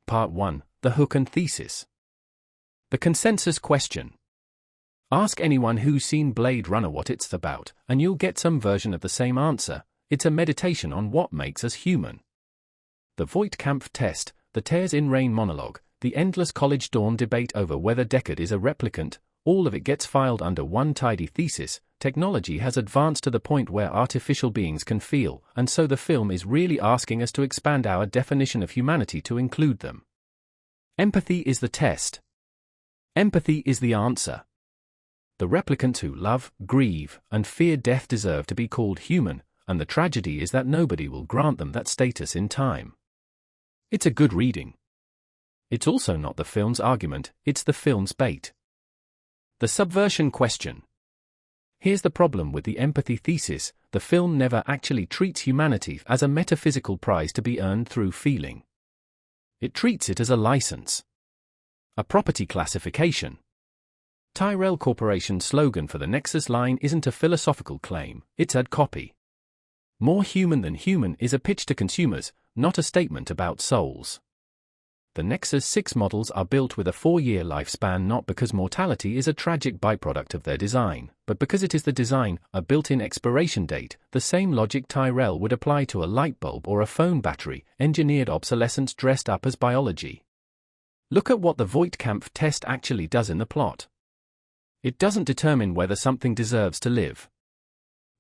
Part 1, The Hook and Thesis. The consensus question. Ask anyone who's seen Blade Runner what it's about, and you'll get some version of the same answer. It's a meditation on what makes us human. The Voigt-Kampff test, the tears in rain monologue, the endless college dorm debate over whether Deckard is a replicant, all of it gets filed under one tidy thesis. Technology has advanced to the point where artificial beings can feel, and so the film is really asking us to expand our definition of humanity to include them. Empathy is the test. Empathy is the answer. The replicants who love, grieve, and fear death deserve to be called human, and the tragedy is that nobody will grant them that status in time. It's a good reading. It's also not the film's argument, it's the film's bait. The subversion question. Here's the problem with the empathy thesis: the film never actually treats humanity as a metaphysical prize to be earned through feeling. It treats it as a license. A property classification. Tyrell Corporation's slogan for the Nexus line isn't a philosophical claim, it's ad copy. More human than human is a pitch to consumers, not a statement about souls. The Nexus 6 models are built with a 4-year lifespan not because mortality is a tragic byproduct of their design, but because it is the design, a built-in expiration date. The same logic Tyrell would apply to a light bulb or a phone battery, engineered obsolescence dressed up as biology. Look at what the Voigt-Kampff test actually does in the plot. It doesn't determine whether something deserves to live.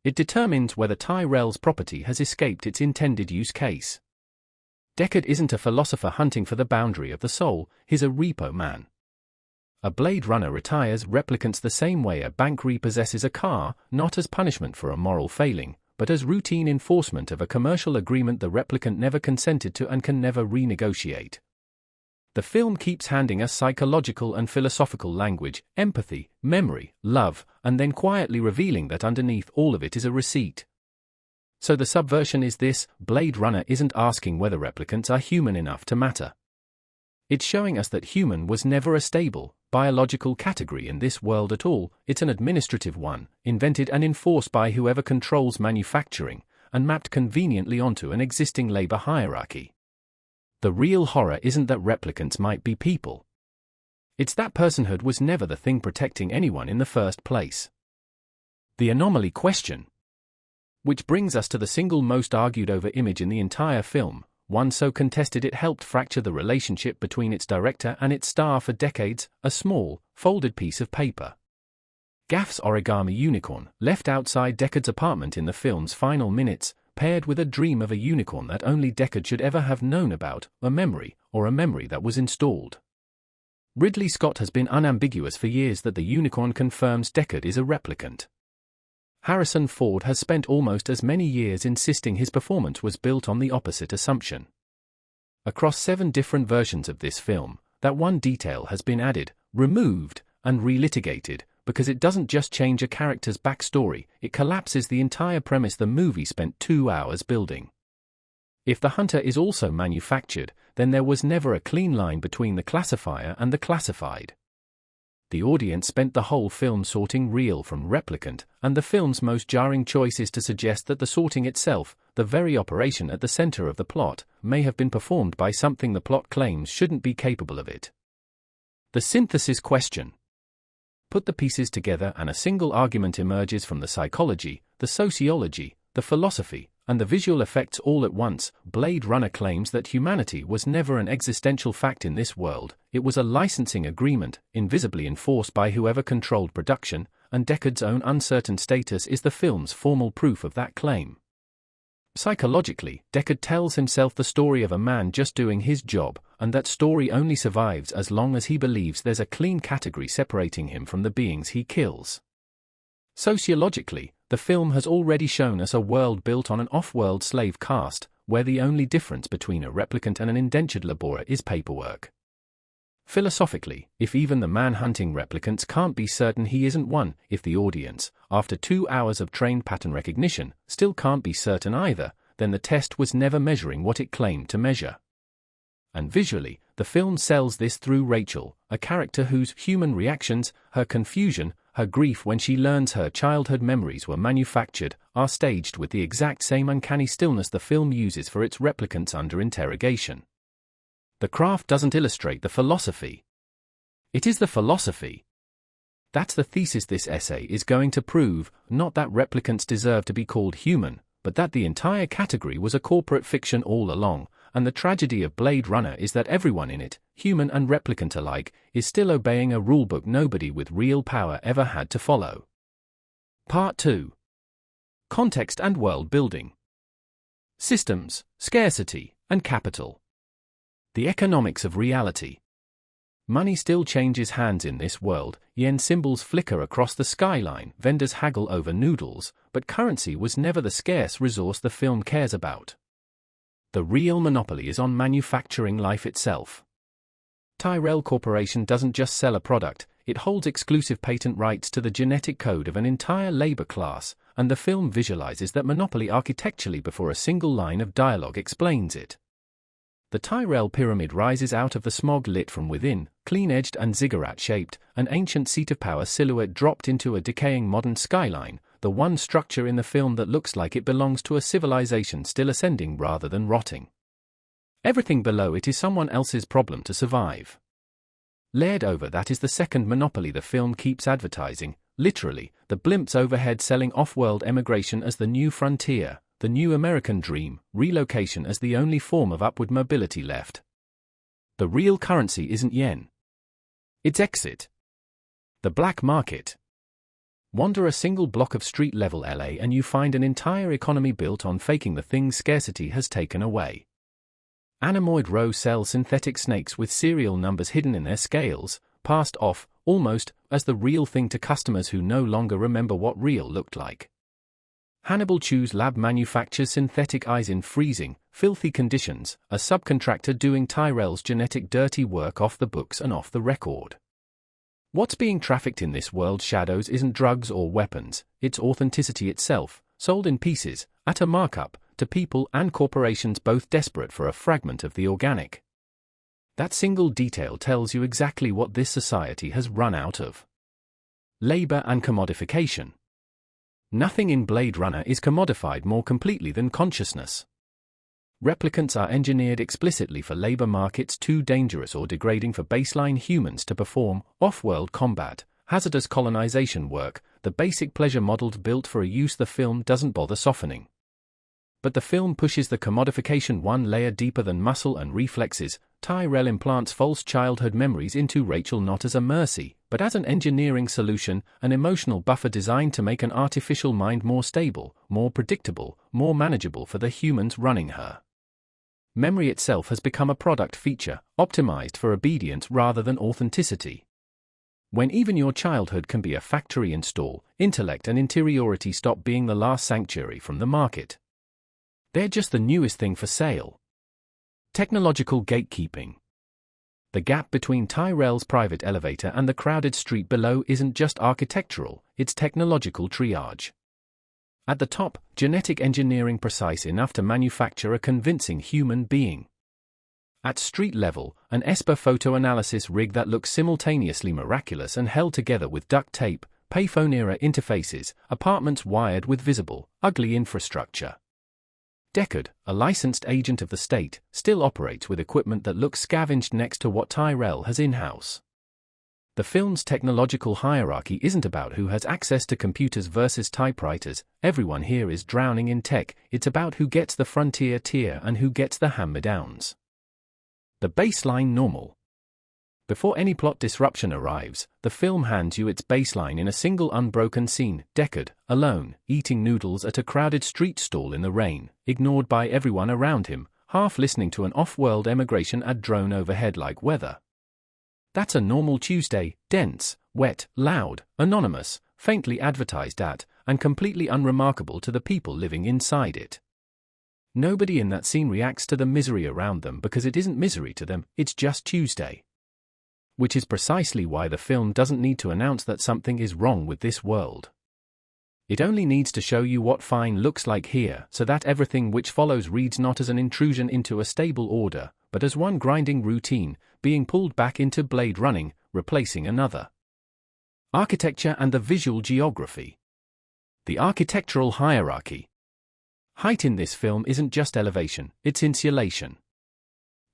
It determines whether Tyrell's property has escaped its intended use case. Deckard isn't a philosopher hunting for the boundary of the soul, he's a repo man. A Blade Runner retires replicants the same way a bank repossesses a car, not as punishment for a moral failing, but as routine enforcement of a commercial agreement the replicant never consented to and can never renegotiate. The film keeps handing us psychological and philosophical language, empathy, memory, love, and then quietly revealing that underneath all of it is a receipt. So the subversion is this: Blade Runner isn't asking whether replicants are human enough to matter. It's showing us that human was never a stable, biological category in this world at all. It's an administrative one, invented and enforced by whoever controls manufacturing, and mapped conveniently onto an existing labor hierarchy. The real horror isn't that replicants might be people. It's that personhood was never the thing protecting anyone in the first place. The anomaly question. Which brings us to the single most argued over image in the entire film, one so contested it helped fracture the relationship between its director and its star for decades: a small, folded piece of paper. Gaff's origami unicorn, left outside Deckard's apartment in the film's final minutes, paired with a dream of a unicorn that only Deckard should ever have known about, a memory that was installed. Ridley Scott has been unambiguous for years that the unicorn confirms Deckard is a replicant. Harrison Ford has spent almost as many years insisting his performance was built on the opposite assumption. Across 7 different versions of this film, that one detail has been added, removed, and relitigated, because it doesn't just change a character's backstory, it collapses the entire premise the movie spent 2 hours building. If the hunter is also manufactured, then there was never a clean line between the classifier and the classified. The audience spent the whole film sorting real from replicant, and the film's most jarring choice is to suggest that the sorting itself, the very operation at the center of the plot, may have been performed by something the plot claims shouldn't be capable of it. The synthesis question. Put the pieces together and a single argument emerges from the psychology, the sociology, the philosophy, and the visual effects all at once. Blade Runner claims that humanity was never an existential fact in this world, it was a licensing agreement, invisibly enforced by whoever controlled production, and Deckard's own uncertain status is the film's formal proof of that claim. Psychologically, Deckard tells himself the story of a man just doing his job, and that story only survives as long as he believes there's a clean category separating him from the beings he kills. Sociologically, the film has already shown us a world built on an off-world slave caste, where the only difference between a replicant and an indentured laborer is paperwork. Philosophically, if even the man hunting replicants can't be certain he isn't one, if the audience, after 2 hours of trained pattern recognition, still can't be certain either, then the test was never measuring what it claimed to measure. And visually, the film sells this through Rachel, a character whose human reactions, her confusion, her grief when she learns her childhood memories were manufactured, are staged with the exact same uncanny stillness the film uses for its replicants under interrogation. The craft doesn't illustrate the philosophy. It is the philosophy. That's the thesis this essay is going to prove, not that replicants deserve to be called human, but that the entire category was a corporate fiction all along, and the tragedy of Blade Runner is that everyone in it, human and replicant alike, is still obeying a rulebook nobody with real power ever had to follow. Part 2. Context and World Building. Systems, Scarcity, and Capital. The economics of reality. Money still changes hands in this world, yen symbols flicker across the skyline, vendors haggle over noodles, but currency was never the scarce resource the film cares about. The real monopoly is on manufacturing life itself. Tyrell Corporation doesn't just sell a product, it holds exclusive patent rights to the genetic code of an entire labor class, and the film visualizes that monopoly architecturally before a single line of dialogue explains it. The Tyrell Pyramid rises out of the smog lit from within, clean-edged and ziggurat-shaped, an ancient seat of power silhouette dropped into a decaying modern skyline, the one structure in the film that looks like it belongs to a civilization still ascending rather than rotting. Everything below it is someone else's problem to survive. Layered over that is the second monopoly the film keeps advertising, literally, the blimps overhead selling off-world emigration as the new frontier, the new American dream, relocation as the only form of upward mobility left. The real currency isn't yen. It's exit. The black market. Wander a single block of street-level LA and you find an entire economy built on faking the things scarcity has taken away. Anemoid Row sells synthetic snakes with serial numbers hidden in their scales, passed off, almost, as the real thing to customers who no longer remember what real looked like. Hannibal Chew's lab manufactures synthetic eyes in freezing, filthy conditions, a subcontractor doing Tyrell's genetic dirty work off the books and off the record. What's being trafficked in this world's shadows isn't drugs or weapons, it's authenticity itself, sold in pieces, at a markup, to people and corporations both desperate for a fragment of the organic. That single detail tells you exactly what this society has run out of. Labor and commodification. Nothing in Blade Runner is commodified more completely than consciousness. Replicants are engineered explicitly for labor markets too dangerous or degrading for baseline humans to perform, off-world combat, hazardous colonization work, the basic pleasure modeled built for a use the film doesn't bother softening. But the film pushes the commodification one layer deeper than muscle and reflexes. Tyrell implants false childhood memories into Rachel not as a mercy, but as an engineering solution, an emotional buffer designed to make an artificial mind more stable, more predictable, more manageable for the humans running her. Memory itself has become a product feature, optimized for obedience rather than authenticity. When even your childhood can be a factory install, intellect and interiority stop being the last sanctuary from the market. They're just the newest thing for sale. Technological gatekeeping. The gap between Tyrell's private elevator and the crowded street below isn't just architectural, it's technological triage. At the top, genetic engineering precise enough to manufacture a convincing human being. At street level, an ESPA photo-analysis rig that looks simultaneously miraculous and held together with duct tape, payphone-era interfaces, apartments wired with visible, ugly infrastructure. Deckard, a licensed agent of the state, still operates with equipment that looks scavenged next to what Tyrell has in-house. The film's technological hierarchy isn't about who has access to computers versus typewriters, everyone here is drowning in tech, it's about who gets the frontier tier and who gets the hand-me-downs. The baseline normal. Before any plot disruption arrives, the film hands you its baseline in a single unbroken scene, Deckard, alone, eating noodles at a crowded street stall in the rain, ignored by everyone around him, half listening to an off-world emigration ad drone overhead like weather. That's a normal Tuesday, dense, wet, loud, anonymous, faintly advertised at, and completely unremarkable to the people living inside it. Nobody in that scene reacts to the misery around them because it isn't misery to them, it's just Tuesday. Which is precisely why the film doesn't need to announce that something is wrong with this world. It only needs to show you what fine looks like here so that everything which follows reads not as an intrusion into a stable order, but as one grinding routine, being pulled back into blade running, replacing another. Architecture and the visual geography. The architectural hierarchy. Height in this film isn't just elevation, it's insulation.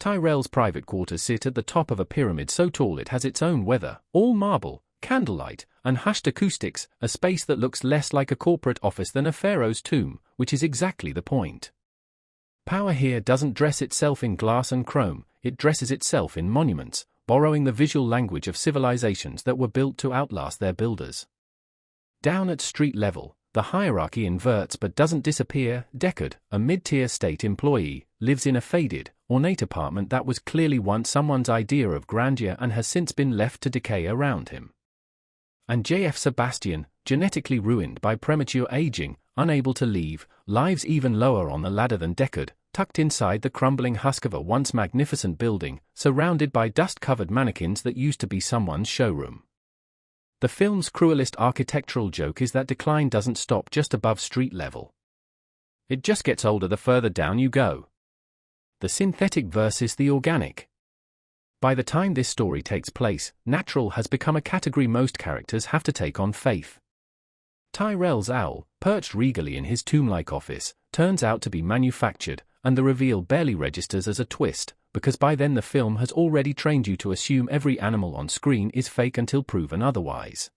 Tyrell's private quarters sit at the top of a pyramid so tall it has its own weather, all marble, candlelight, and hushed acoustics, a space that looks less like a corporate office than a pharaoh's tomb, which is exactly the point. Power here doesn't dress itself in glass and chrome, it dresses itself in monuments, borrowing the visual language of civilizations that were built to outlast their builders. Down at street level, the hierarchy inverts but doesn't disappear. Deckard, a mid-tier state employee, lives in a faded, ornate apartment that was clearly once someone's idea of grandeur and has since been left to decay around him. And J.F. Sebastian, genetically ruined by premature aging, unable to leave, lives even lower on the ladder than Deckard, tucked inside the crumbling husk of a once magnificent building, surrounded by dust-covered mannequins that used to be someone's showroom. The film's cruelest architectural joke is that decline doesn't stop just above street level. It just gets older the further down you go. The synthetic versus the organic. By the time this story takes place, natural has become a category most characters have to take on faith. Tyrell's owl, perched regally in his tomb-like office, turns out to be manufactured, and the reveal barely registers as a twist, because by then the film has already trained you to assume every animal on screen is fake until proven otherwise.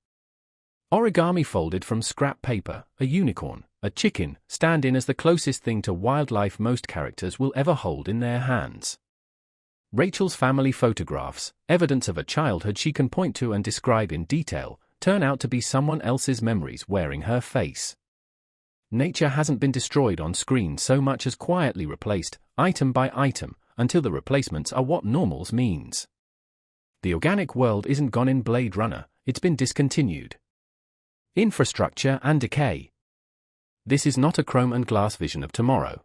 Origami folded from scrap paper, a unicorn, a chicken, stand in as the closest thing to wildlife most characters will ever hold in their hands. Rachel's family photographs, evidence of a childhood she can point to and describe in detail, turn out to be someone else's memories wearing her face. Nature hasn't been destroyed on screen so much as quietly replaced, item by item, until the replacements are what normals means. The organic world isn't gone in Blade Runner, it's been discontinued. Infrastructure and decay. This is not a chrome and glass vision of tomorrow.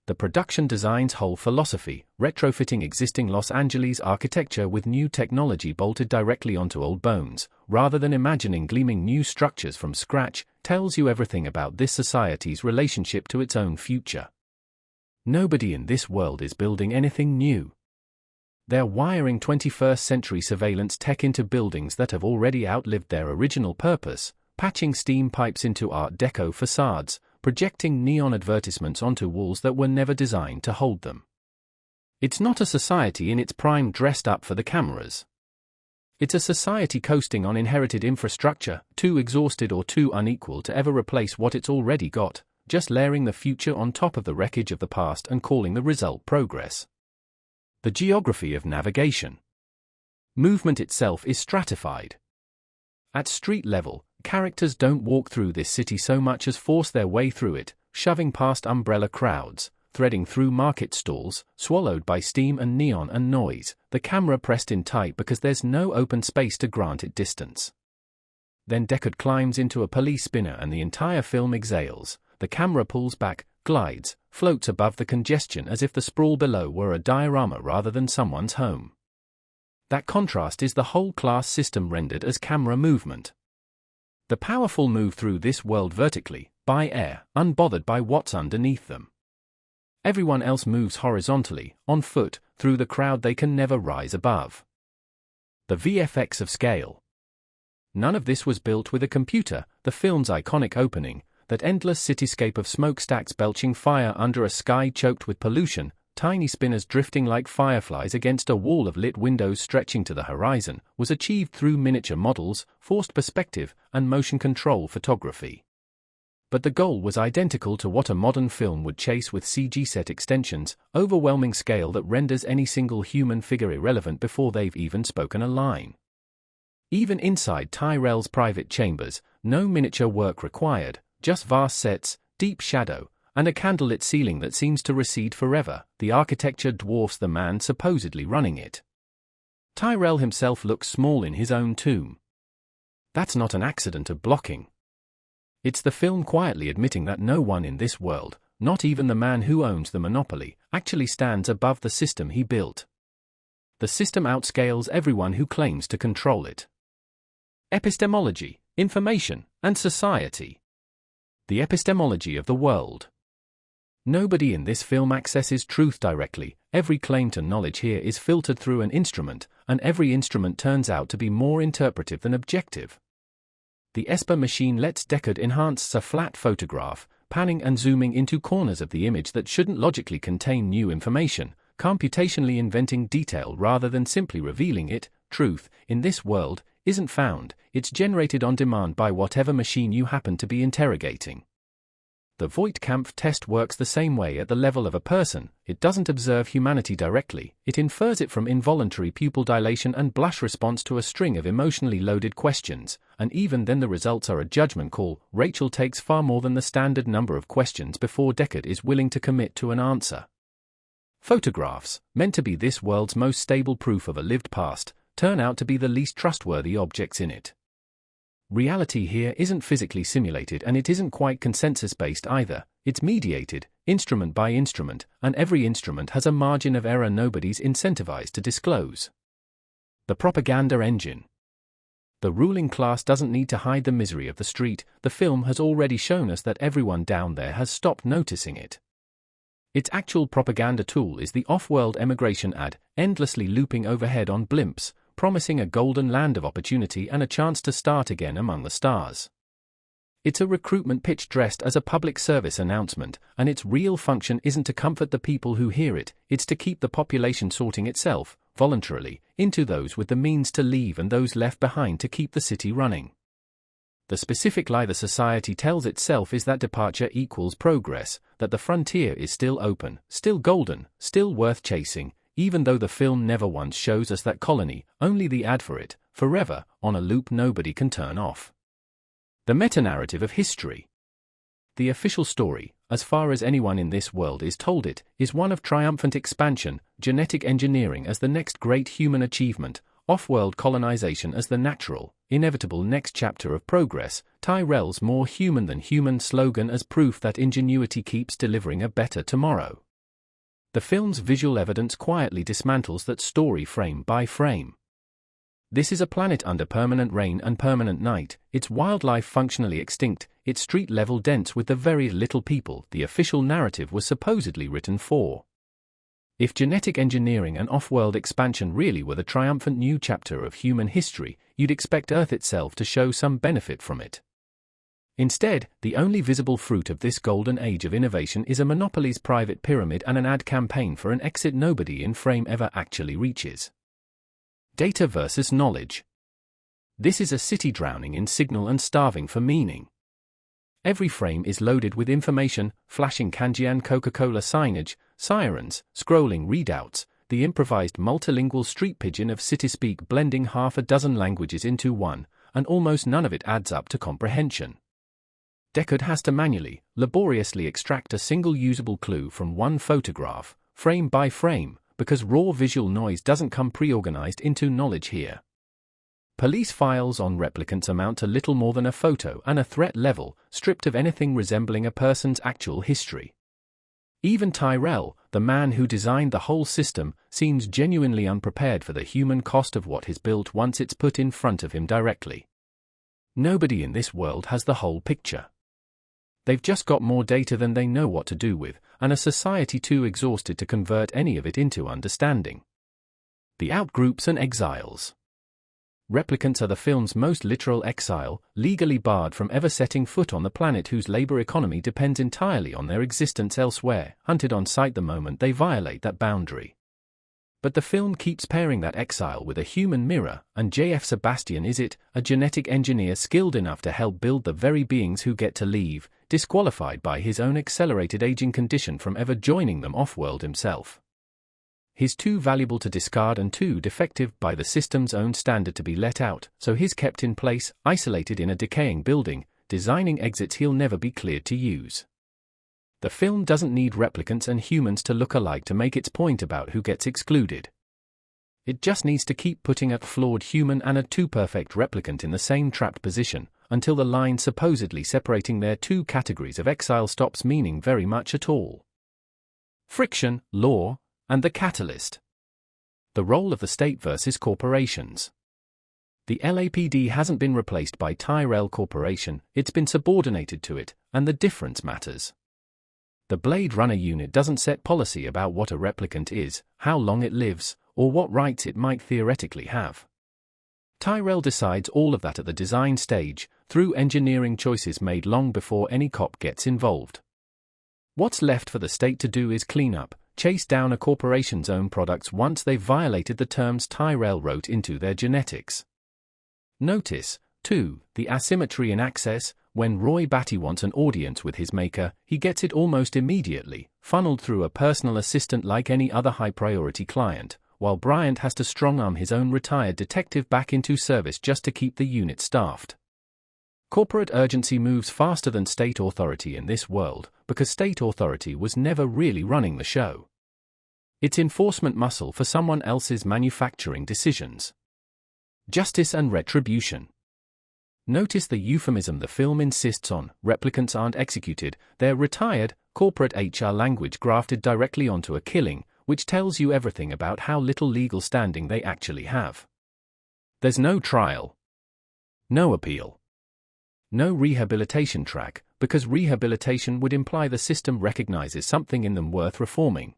The production design's whole philosophy, retrofitting existing Los Angeles architecture with new technology bolted directly onto old bones, rather than imagining gleaming new structures from scratch, tells you everything about this society's relationship to its own future. Nobody in this world is building anything new. They're wiring 21st century surveillance tech into buildings that have already outlived their original purpose, patching steam pipes into Art Deco facades, projecting neon advertisements onto walls that were never designed to hold them. It's not a society in its prime dressed up for the cameras. It's a society coasting on inherited infrastructure, too exhausted or too unequal to ever replace what it's already got, just layering the future on top of the wreckage of the past and calling the result progress. The geography of navigation. Movement itself is stratified. At street level, characters don't walk through this city so much as force their way through it, shoving past umbrella crowds, threading through market stalls, swallowed by steam and neon and noise, the camera pressed in tight because there's no open space to grant it distance. Then Deckard climbs into a police spinner and the entire film exhales, the camera pulls back, glides, floats above the congestion as if the sprawl below were a diorama rather than someone's home. That contrast is the whole class system rendered as camera movement. The powerful move through this world vertically, by air, unbothered by what's underneath them. Everyone else moves horizontally, on foot, through the crowd they can never rise above. The VFX of scale. None of this was built with a computer, the film's iconic opening, that endless cityscape of smokestacks belching fire under a sky choked with pollution, tiny spinners drifting like fireflies against a wall of lit windows stretching to the horizon, was achieved through miniature models, forced perspective, and motion control photography. But the goal was identical to what a modern film would chase with CG set extensions, overwhelming scale that renders any single human figure irrelevant before they've even spoken a line. Even inside Tyrell's private chambers, no miniature work required, just vast sets, deep shadow, and a candlelit ceiling that seems to recede forever. The architecture dwarfs the man supposedly running it. Tyrell himself looks small in his own tomb. That's not an accident of blocking. It's the film quietly admitting that no one in this world, not even the man who owns the monopoly, actually stands above the system he built. The system outscales everyone who claims to control it. Epistemology, information, and society. The epistemology of the world. Nobody in this film accesses truth directly, every claim to knowledge here is filtered through an instrument, and every instrument turns out to be more interpretive than objective. The Esper machine lets Deckard enhance a flat photograph, panning and zooming into corners of the image that shouldn't logically contain new information, computationally inventing detail rather than simply revealing it. Truth, in this world, isn't found, it's generated on demand by whatever machine you happen to be interrogating. The Voigt-Kampf test works the same way at the level of a person. It doesn't observe humanity directly, it infers it from involuntary pupil dilation and blush response to a string of emotionally loaded questions, and even then the results are a judgment call. Rachel takes far more than the standard number of questions before Deckard is willing to commit to an answer. Photographs, meant to be this world's most stable proof of a lived past, turn out to be the least trustworthy objects in it. Reality here isn't physically simulated and it isn't quite consensus-based either, it's mediated, instrument by instrument, and every instrument has a margin of error nobody's incentivized to disclose. The propaganda engine. The ruling class doesn't need to hide the misery of the street, the film has already shown us that everyone down there has stopped noticing it. Its actual propaganda tool is the off-world emigration ad, endlessly looping overhead on blimps, promising a golden land of opportunity and a chance to start again among the stars. It's a recruitment pitch dressed as a public service announcement, and its real function isn't to comfort the people who hear it, it's to keep the population sorting itself, voluntarily, into those with the means to leave and those left behind to keep the city running. The specific lie the society tells itself is that departure equals progress, that the frontier is still open, still golden, still worth chasing, even though the film never once shows us that colony, only the ad for it, forever, on a loop nobody can turn off. The meta-narrative of history. The official story, as far as anyone in this world is told it, is one of triumphant expansion, genetic engineering as the next great human achievement, off-world colonization as the natural, inevitable next chapter of progress, Tyrell's more human than human slogan as proof that ingenuity keeps delivering a better tomorrow. The film's visual evidence quietly dismantles that story frame by frame. This is a planet under permanent rain and permanent night, its wildlife functionally extinct, its street level dense with the very little people the official narrative was supposedly written for. If genetic engineering and off-world expansion really were the triumphant new chapter of human history, you'd expect Earth itself to show some benefit from it. Instead, the only visible fruit of this golden age of innovation is a monopoly's private pyramid and an ad campaign for an exit nobody in frame ever actually reaches. Data versus knowledge. This is a city drowning in signal and starving for meaning. Every frame is loaded with information, flashing Kanjian Coca-Cola signage, sirens, scrolling readouts, the improvised multilingual street pigeon of city-speak blending half a dozen languages into one, and almost none of it adds up to comprehension. Deckard has to manually, laboriously extract a single usable clue from one photograph, frame by frame, because raw visual noise doesn't come pre-organized into knowledge here. Police files on replicants amount to little more than a photo and a threat level, stripped of anything resembling a person's actual history. Even Tyrell, the man who designed the whole system, seems genuinely unprepared for the human cost of what is built once it's put in front of him directly. Nobody in this world has the whole picture. They've just got more data than they know what to do with, and a society too exhausted to convert any of it into understanding. The outgroups and exiles. Replicants are the film's most literal exile, legally barred from ever setting foot on the planet whose labor economy depends entirely on their existence elsewhere, hunted on sight the moment they violate that boundary. But the film keeps pairing that exile with a human mirror, and J.F. Sebastian is it, a genetic engineer skilled enough to help build the very beings who get to leave, disqualified by his own accelerated aging condition from ever joining them off-world himself. He's too valuable to discard and too defective by the system's own standard to be let out, so he's kept in place, isolated in a decaying building, designing exits he'll never be cleared to use. The film doesn't need replicants and humans to look alike to make its point about who gets excluded. It just needs to keep putting a flawed human and a too-perfect replicant in the same trapped position, until the line supposedly separating their two categories of exile stops meaning very much at all. Friction, law, and the catalyst. The role of the state versus corporations. The LAPD hasn't been replaced by Tyrell Corporation, it's been subordinated to it, and the difference matters. The Blade Runner unit doesn't set policy about what a replicant is, how long it lives, or what rights it might theoretically have. Tyrell decides all of that at the design stage, through engineering choices made long before any cop gets involved. What's left for the state to do is clean up, chase down a corporation's own products once they've violated the terms Tyrell wrote into their genetics. Notice, too, the asymmetry in access. When Roy Batty wants an audience with his maker, he gets it almost immediately, funneled through a personal assistant like any other high-priority client, while Bryant has to strong-arm his own retired detective back into service just to keep the unit staffed. Corporate urgency moves faster than state authority in this world, because state authority was never really running the show. It's enforcement muscle for someone else's manufacturing decisions. Justice and retribution. Notice the euphemism the film insists on: replicants aren't executed, they're retired, corporate HR language grafted directly onto a killing, which tells you everything about how little legal standing they actually have. There's no trial. No appeal. No rehabilitation track, because rehabilitation would imply the system recognizes something in them worth reforming.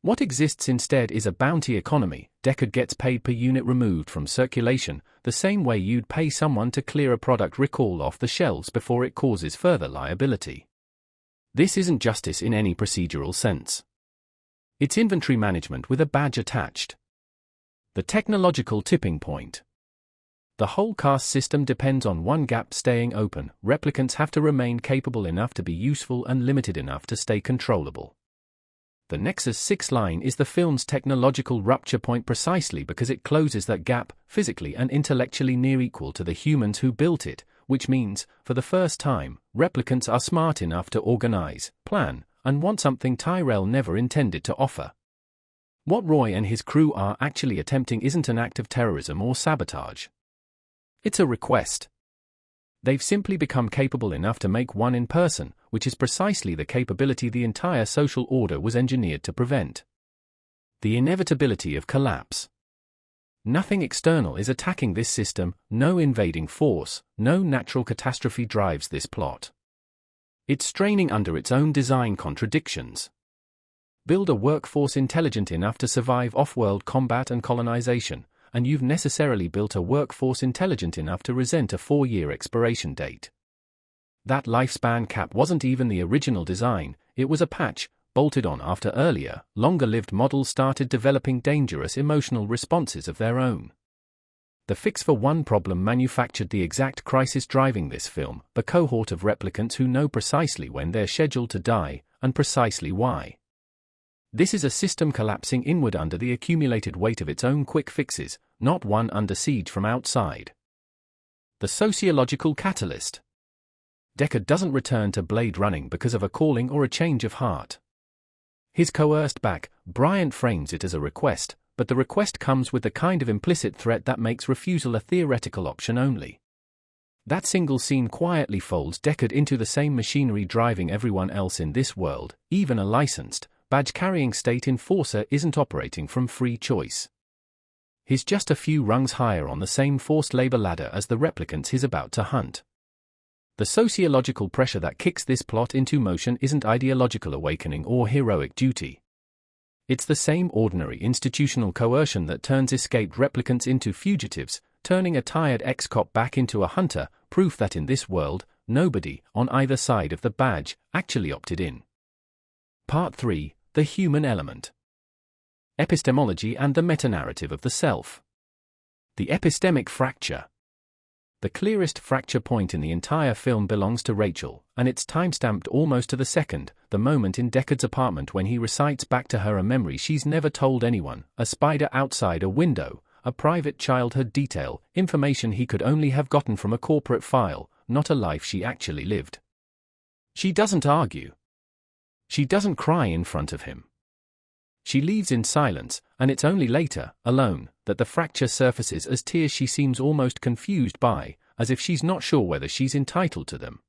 What exists instead is a bounty economy. Deckard gets paid per unit removed from circulation, the same way you'd pay someone to clear a product recall off the shelves before it causes further liability. This isn't justice in any procedural sense. It's inventory management with a badge attached. The technological tipping point. The whole caste system depends on one gap staying open. Replicants have to remain capable enough to be useful and limited enough to stay controllable. The Nexus 6 line is the film's technological rupture point precisely because it closes that gap, physically and intellectually near equal to the humans who built it, which means, for the first time, replicants are smart enough to organize, plan, and want something Tyrell never intended to offer. What Roy and his crew are actually attempting isn't an act of terrorism or sabotage. It's a request. They've simply become capable enough to make one in person, which is precisely the capability the entire social order was engineered to prevent. The inevitability of collapse. Nothing external is attacking this system, no invading force, no natural catastrophe drives this plot. It's straining under its own design contradictions. Build a workforce intelligent enough to survive off-world combat and colonization, and you've necessarily built a workforce intelligent enough to resent a 4-year expiration date. That lifespan cap wasn't even the original design, it was a patch, bolted on after earlier, longer-lived models started developing dangerous emotional responses of their own. The fix for one problem manufactured the exact crisis driving this film, the cohort of replicants who know precisely when they're scheduled to die, and precisely why. This is a system collapsing inward under the accumulated weight of its own quick fixes, not one under siege from outside. The sociological catalyst. Deckard doesn't return to blade running because of a calling or a change of heart. His coerced back, Bryant frames it as a request, but the request comes with the kind of implicit threat that makes refusal a theoretical option only. That single scene quietly folds Deckard into the same machinery driving everyone else in this world. Even a licensed, badge-carrying state enforcer isn't operating from free choice. He's just a few rungs higher on the same forced labor ladder as the replicants he's about to hunt. The sociological pressure that kicks this plot into motion isn't ideological awakening or heroic duty. It's the same ordinary institutional coercion that turns escaped replicants into fugitives, turning a tired ex-cop back into a hunter, proof that in this world, nobody, on either side of the badge, actually opted in. Part 3. The human element. Epistemology and the metanarrative of the self. The epistemic fracture. The clearest fracture point in the entire film belongs to Rachel, and it's time-stamped almost to the second, the moment in Deckard's apartment when he recites back to her a memory she's never told anyone, a spider outside a window, a private childhood detail, information he could only have gotten from a corporate file, not a life she actually lived. She doesn't argue. She doesn't cry in front of him. She leaves in silence, and it's only later, alone, that the fracture surfaces as tears she seems almost confused by, as if she's not sure whether she's entitled to them.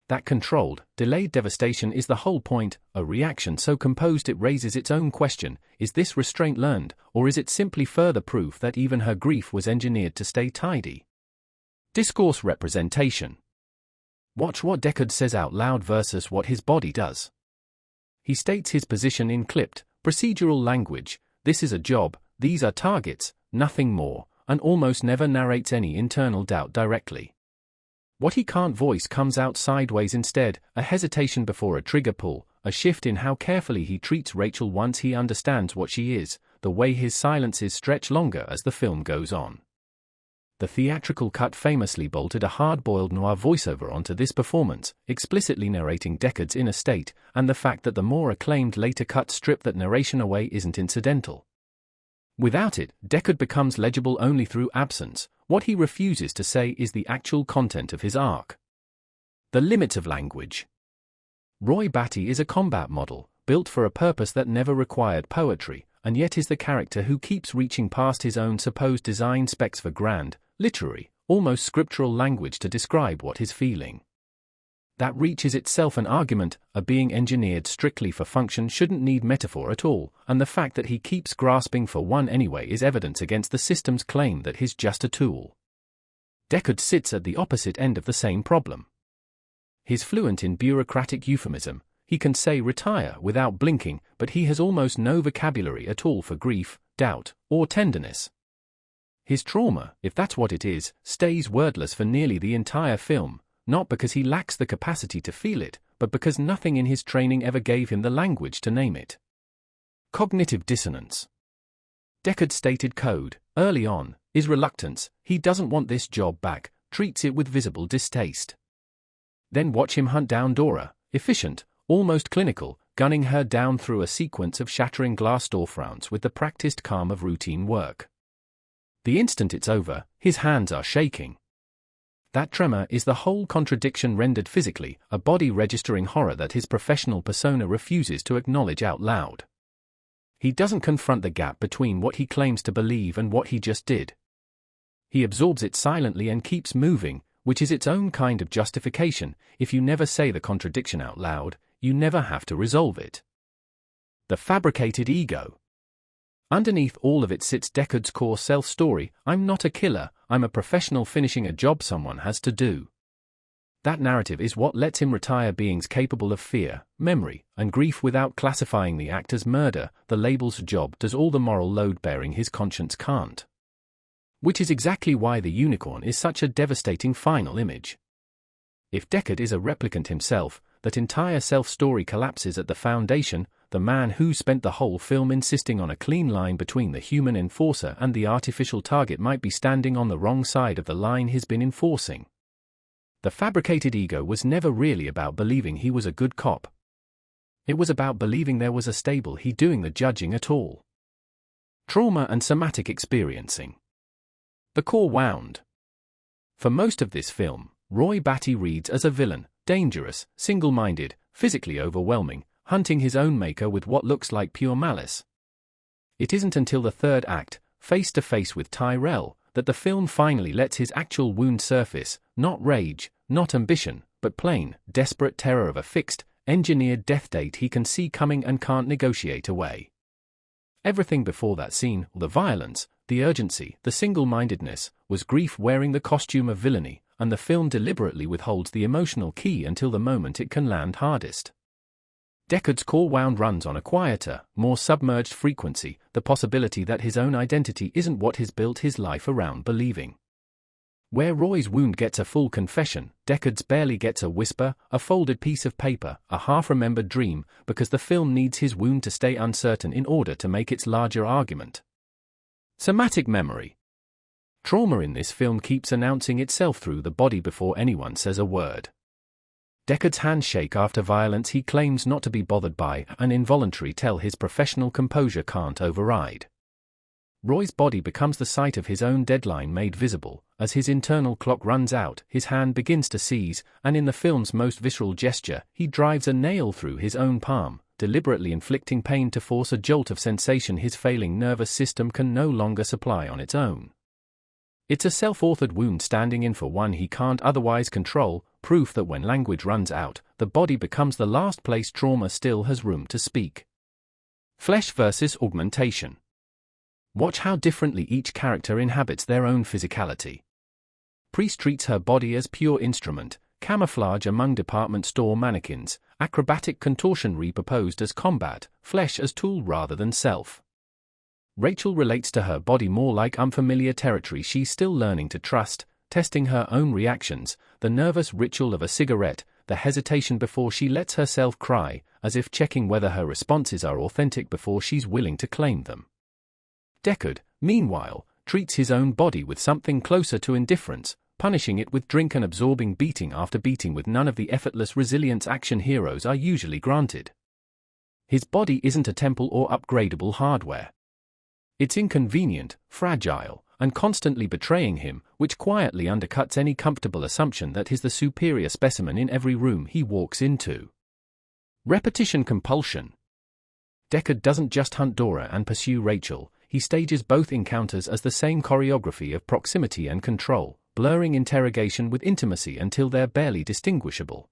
That controlled, delayed devastation is the whole point, a reaction so composed it raises its own question: is this restraint learned, or is it simply further proof that even her grief was engineered to stay tidy? Discourse representation. Watch what Deckard says out loud versus what his body does. He states his position in clipped, procedural language: this is a job, these are targets, nothing more, and almost never narrates any internal doubt directly. What he can't voice comes out sideways instead, a hesitation before a trigger pull, a shift in how carefully he treats Rachel once he understands what she is, the way his silences stretch longer as the film goes on. The theatrical cut famously bolted a hard-boiled noir voiceover onto this performance, explicitly narrating Deckard's inner state, and the fact that the more acclaimed later cut strip that narration away isn't incidental. Without it, Deckard becomes legible only through absence. What he refuses to say is the actual content of his arc. The limits of language. Roy Batty is a combat model, built for a purpose that never required poetry, and yet is the character who keeps reaching past his own supposed design specs for grand, literary, almost scriptural language to describe what he's feeling. That reach is itself an argument. A being engineered strictly for function shouldn't need metaphor at all, and the fact that he keeps grasping for one anyway is evidence against the system's claim that he's just a tool. Deckard sits at the opposite end of the same problem. He's fluent in bureaucratic euphemism. He can say retire without blinking, but he has almost no vocabulary at all for grief, doubt, or tenderness. His trauma, if that's what it is, stays wordless for nearly the entire film, not because he lacks the capacity to feel it, but because nothing in his training ever gave him the language to name it. Cognitive dissonance. Deckard's stated code, early on, is reluctance. He doesn't want this job back, treats it with visible distaste. Then watch him hunt down Dora, efficient, almost clinical, gunning her down through a sequence of shattering glass storefronts with the practiced calm of routine work. The instant it's over, his hands are shaking. That tremor is the whole contradiction rendered physically, a body registering horror that his professional persona refuses to acknowledge out loud. He doesn't confront the gap between what he claims to believe and what he just did. He absorbs it silently and keeps moving, which is its own kind of justification. If you never say the contradiction out loud, you never have to resolve it. The fabricated ego. Underneath all of it sits Deckard's core self-story. I'm not a killer, I'm a professional finishing a job someone has to do. That narrative is what lets him retire beings capable of fear, memory, and grief without classifying the act as murder. The label's job does all the moral load-bearing his conscience can't. Which is exactly why the unicorn is such a devastating final image. If Deckard is a replicant himself, that entire self-story collapses at the foundation. The man who spent the whole film insisting on a clean line between the human enforcer and the artificial target might be standing on the wrong side of the line he's been enforcing. The fabricated ego was never really about believing he was a good cop. It was about believing there was a stable he doing the judging at all. Trauma and somatic experiencing. The core wound. For most of this film, Roy Batty reads as a villain, dangerous, single-minded, physically overwhelming, hunting his own maker with what looks like pure malice. It isn't until the third act, face to face with Tyrell, that the film finally lets his actual wound surface, not rage, not ambition, but plain, desperate terror of a fixed, engineered death date he can see coming and can't negotiate away. Everything before that scene, the violence, the urgency, the single-mindedness, was grief wearing the costume of villainy, and the film deliberately withholds the emotional key until the moment it can land hardest. Deckard's core wound runs on a quieter, more submerged frequency, the possibility that his own identity isn't what he's built his life around believing. Where Roy's wound gets a full confession, Deckard's barely gets a whisper, a folded piece of paper, a half-remembered dream, because the film needs his wound to stay uncertain in order to make its larger argument. Somatic memory. Trauma in this film keeps announcing itself through the body before anyone says a word. Deckard's handshake after violence he claims not to be bothered by, an involuntary tell his professional composure can't override. Roy's body becomes the site of his own deadline made visible. As his internal clock runs out, his hand begins to seize, and in the film's most visceral gesture, he drives a nail through his own palm, deliberately inflicting pain to force a jolt of sensation his failing nervous system can no longer supply on its own. It's a self-authored wound standing in for one he can't otherwise control, proof that when language runs out, the body becomes the last place trauma still has room to speak. Flesh versus augmentation. Watch how differently each character inhabits their own physicality. Priest treats her body as pure instrument, camouflage among department store mannequins, acrobatic contortion repurposed as combat, flesh as tool rather than self. Rachel relates to her body more like unfamiliar territory she's still learning to trust, testing her own reactions, the nervous ritual of a cigarette, the hesitation before she lets herself cry, as if checking whether her responses are authentic before she's willing to claim them. Deckard, meanwhile, treats his own body with something closer to indifference, punishing it with drink and absorbing beating after beating with none of the effortless resilience action heroes are usually granted. His body isn't a temple or upgradable hardware. It's inconvenient, fragile, and constantly betraying him, which quietly undercuts any comfortable assumption that he's the superior specimen in every room he walks into. Repetition compulsion. Deckard doesn't just hunt Dora and pursue Rachel, he stages both encounters as the same choreography of proximity and control, blurring interrogation with intimacy until they're barely distinguishable.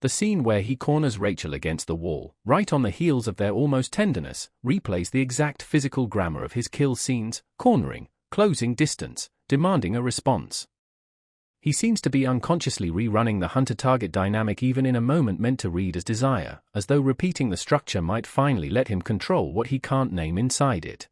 The scene where he corners Rachel against the wall, right on the heels of their almost tenderness, replays the exact physical grammar of his kill scenes, cornering, closing distance, demanding a response. He seems to be unconsciously rerunning the hunter-target dynamic even in a moment meant to read as desire, as though repeating the structure might finally let him control what he can't name inside it.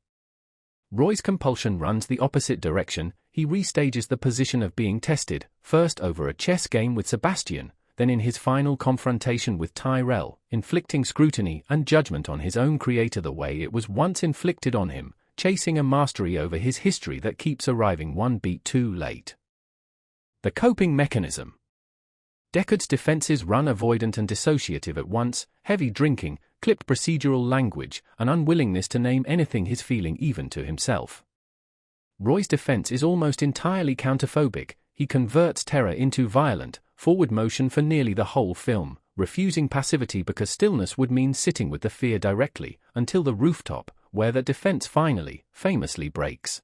Roy's compulsion runs the opposite direction. He restages the position of being tested, first over a chess game with Sebastian, then in his final confrontation with Tyrell, inflicting scrutiny and judgment on his own creator the way it was once inflicted on him, chasing a mastery over his history that keeps arriving one beat too late. The coping mechanism. Deckard's defenses run avoidant and dissociative at once: heavy drinking, clipped procedural language, an unwillingness to name anything he's feeling even to himself. Roy's defense is almost entirely counterphobic. He converts terror into violent, forward motion for nearly the whole film, refusing passivity because stillness would mean sitting with the fear directly, until the rooftop, where that defense finally, famously breaks.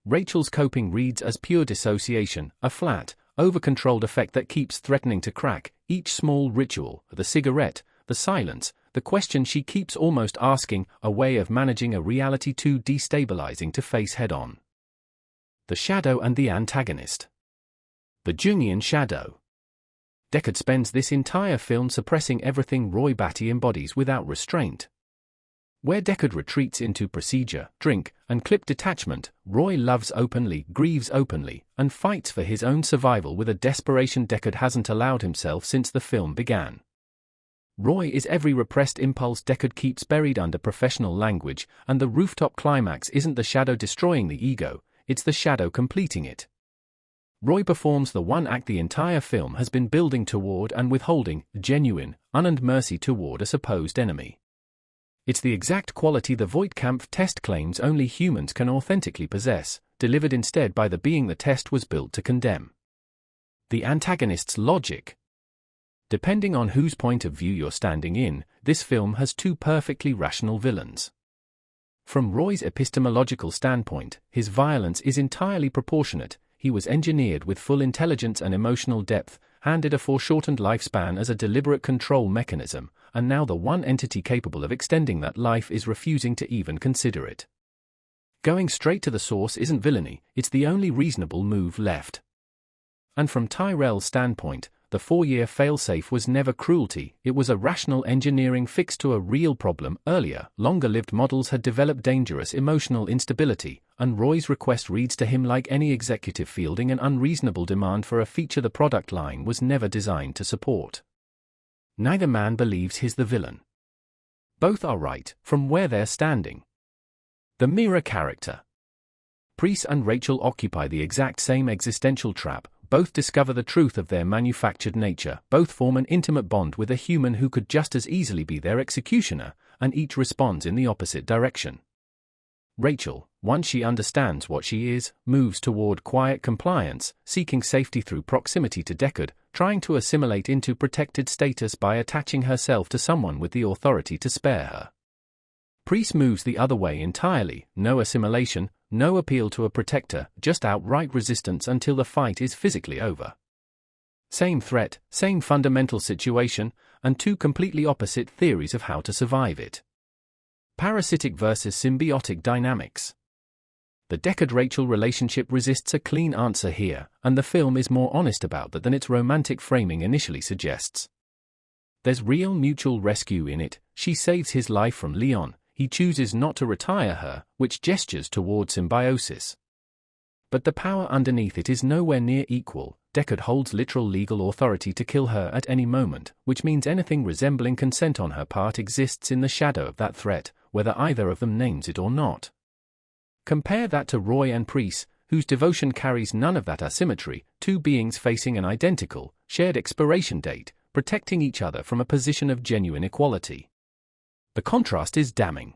Rachel's coping reads as pure dissociation, a flat, over-controlled effect that keeps threatening to crack. Each small ritual, the cigarette, the silence, the question she keeps almost asking, a way of managing a reality too destabilizing to face head-on. The shadow and the antagonist. The Jungian shadow. Deckard spends this entire film suppressing everything Roy Batty embodies without restraint. Where Deckard retreats into procedure, drink, and clip detachment, Roy loves openly, grieves openly, and fights for his own survival with a desperation Deckard hasn't allowed himself since the film began. Roy is every repressed impulse Deckard keeps buried under professional language, and the rooftop climax isn't the shadow destroying the ego, it's the shadow completing it. Roy performs the one act the entire film has been building toward and withholding, genuine, unearned mercy toward a supposed enemy. It's the exact quality the Voigtkampf test claims only humans can authentically possess, delivered instead by the being the test was built to condemn. The antagonist's logic. Depending on whose point of view you're standing in, this film has two perfectly rational villains. From Roy's epistemological standpoint, his violence is entirely proportionate. He was engineered with full intelligence and emotional depth, handed a foreshortened lifespan as a deliberate control mechanism, and now the one entity capable of extending that life is refusing to even consider it. Going straight to the source isn't villainy, it's the only reasonable move left. And from Tyrell's standpoint, the 4-year failsafe was never cruelty, it was a rational engineering fix to a real problem. Earlier, longer-lived models had developed dangerous emotional instability, and Roy's request reads to him like any executive fielding an unreasonable demand for a feature the product line was never designed to support. Neither man believes he's the villain. Both are right, from where they're standing. The mirror character. Preece and Rachel occupy the exact same existential trap. Both discover the truth of their manufactured nature, both form an intimate bond with a human who could just as easily be their executioner, and each responds in the opposite direction. Rachel, once she understands what she is, moves toward quiet compliance, seeking safety through proximity to Deckard, trying to assimilate into protected status by attaching herself to someone with the authority to spare her. Preece moves the other way entirely, no assimilation, no appeal to a protector, just outright resistance until the fight is physically over. Same threat, same fundamental situation, and two completely opposite theories of how to survive it. Parasitic versus symbiotic dynamics. The Deckard-Rachel relationship resists a clean answer here, and the film is more honest about that than its romantic framing initially suggests. There's real mutual rescue in it. She saves his life from Leon. He chooses not to retire her, which gestures toward symbiosis. But the power underneath it is nowhere near equal. Deckard holds literal legal authority to kill her at any moment, which means anything resembling consent on her part exists in the shadow of that threat, whether either of them names it or not. Compare that to Roy and Preece, whose devotion carries none of that asymmetry, two beings facing an identical, shared expiration date, protecting each other from a position of genuine equality. The contrast is damning.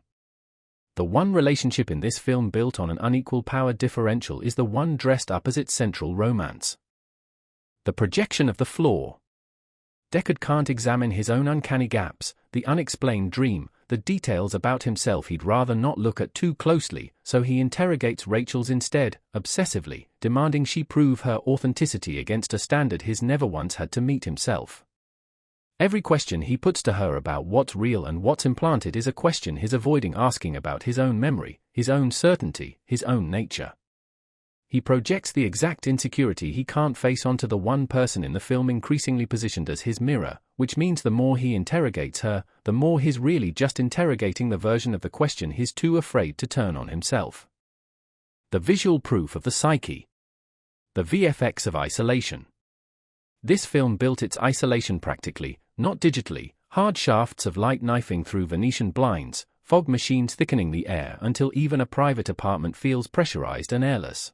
The one relationship in this film built on an unequal power differential is the one dressed up as its central romance. The projection of the flaw. Deckard can't examine his own uncanny gaps, the unexplained dream, the details about himself he'd rather not look at too closely, so he interrogates Rachel's instead, obsessively, demanding she prove her authenticity against a standard he's never once had to meet himself. Every question he puts to her about what's real and what's implanted is a question he's avoiding asking about his own memory, his own certainty, his own nature. He projects the exact insecurity he can't face onto the one person in the film increasingly positioned as his mirror, which means the more he interrogates her, the more he's really just interrogating the version of the question he's too afraid to turn on himself. The visual proof of the psyche. The VFX of isolation. This film built its isolation practically, not digitally, hard shafts of light knifing through Venetian blinds, fog machines thickening the air until even a private apartment feels pressurized and airless.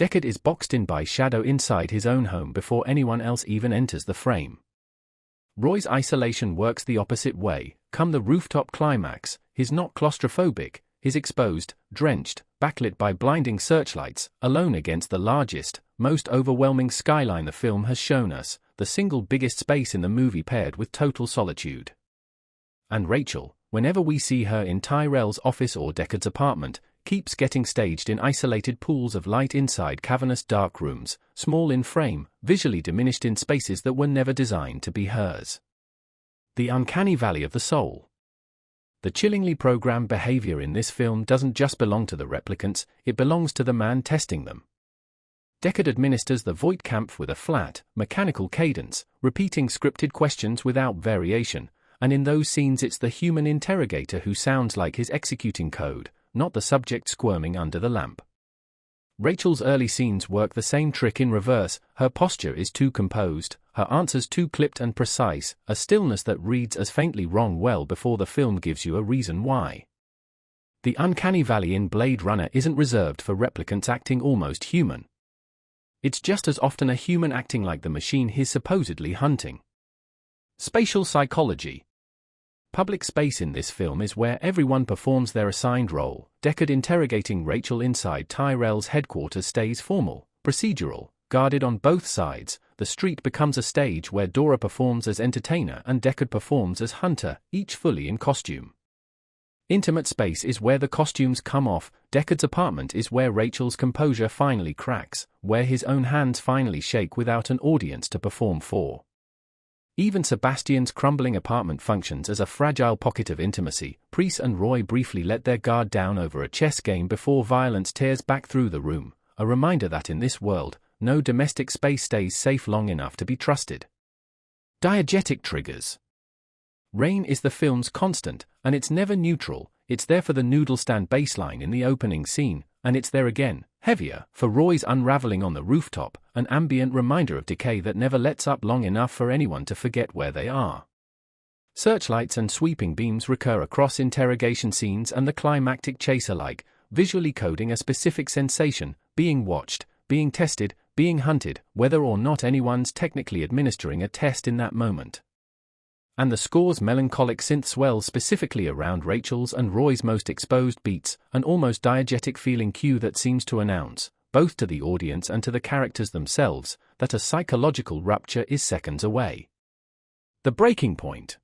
Deckard is boxed in by shadow inside his own home before anyone else even enters the frame. Roy's isolation works the opposite way. Come the rooftop climax, he's not claustrophobic, he's exposed, drenched, backlit by blinding searchlights, alone against the largest, most overwhelming skyline the film has shown us, the single biggest space in the movie paired with total solitude. And Rachel, whenever we see her in Tyrell's office or Deckard's apartment, keeps getting staged in isolated pools of light inside cavernous dark rooms, small in frame, visually diminished in spaces that were never designed to be hers. The uncanny valley of the soul. The chillingly programmed behavior in this film doesn't just belong to the replicants, it belongs to the man testing them. Deckard administers the Voigtkampf with a flat, mechanical cadence, repeating scripted questions without variation, and in those scenes it's the human interrogator who sounds like he's executing code, not the subject squirming under the lamp. Rachel's early scenes work the same trick in reverse. Her posture is too composed, her answers too clipped and precise, a stillness that reads as faintly wrong well before the film gives you a reason why. The uncanny valley in Blade Runner isn't reserved for replicants acting almost human. It's just as often a human acting like the machine he's supposedly hunting. Spatial psychology. Public space in this film is where everyone performs their assigned role. Deckard interrogating Rachel inside Tyrell's headquarters stays formal, procedural, guarded on both sides. The street becomes a stage where Dora performs as entertainer and Deckard performs as hunter, each fully in costume. Intimate space is where the costumes come off. Deckard's apartment is where Rachel's composure finally cracks, where his own hands finally shake without an audience to perform for. Even Sebastian's crumbling apartment functions as a fragile pocket of intimacy. Preece and Roy briefly let their guard down over a chess game before violence tears back through the room, a reminder that in this world, no domestic space stays safe long enough to be trusted. Diegetic triggers. Rain is the film's constant, and it's never neutral. It's there for the noodle stand baseline in the opening scene, and it's there again, heavier, for Roy's unraveling on the rooftop, an ambient reminder of decay that never lets up long enough for anyone to forget where they are. Searchlights and sweeping beams recur across interrogation scenes and the climactic chase alike, visually coding a specific sensation, being watched, being tested, being hunted, whether or not anyone's technically administering a test in that moment. And the score's melancholic synth swells specifically around Rachel's and Roy's most exposed beats, an almost diegetic feeling cue that seems to announce, both to the audience and to the characters themselves, that a psychological rupture is seconds away. The breaking point.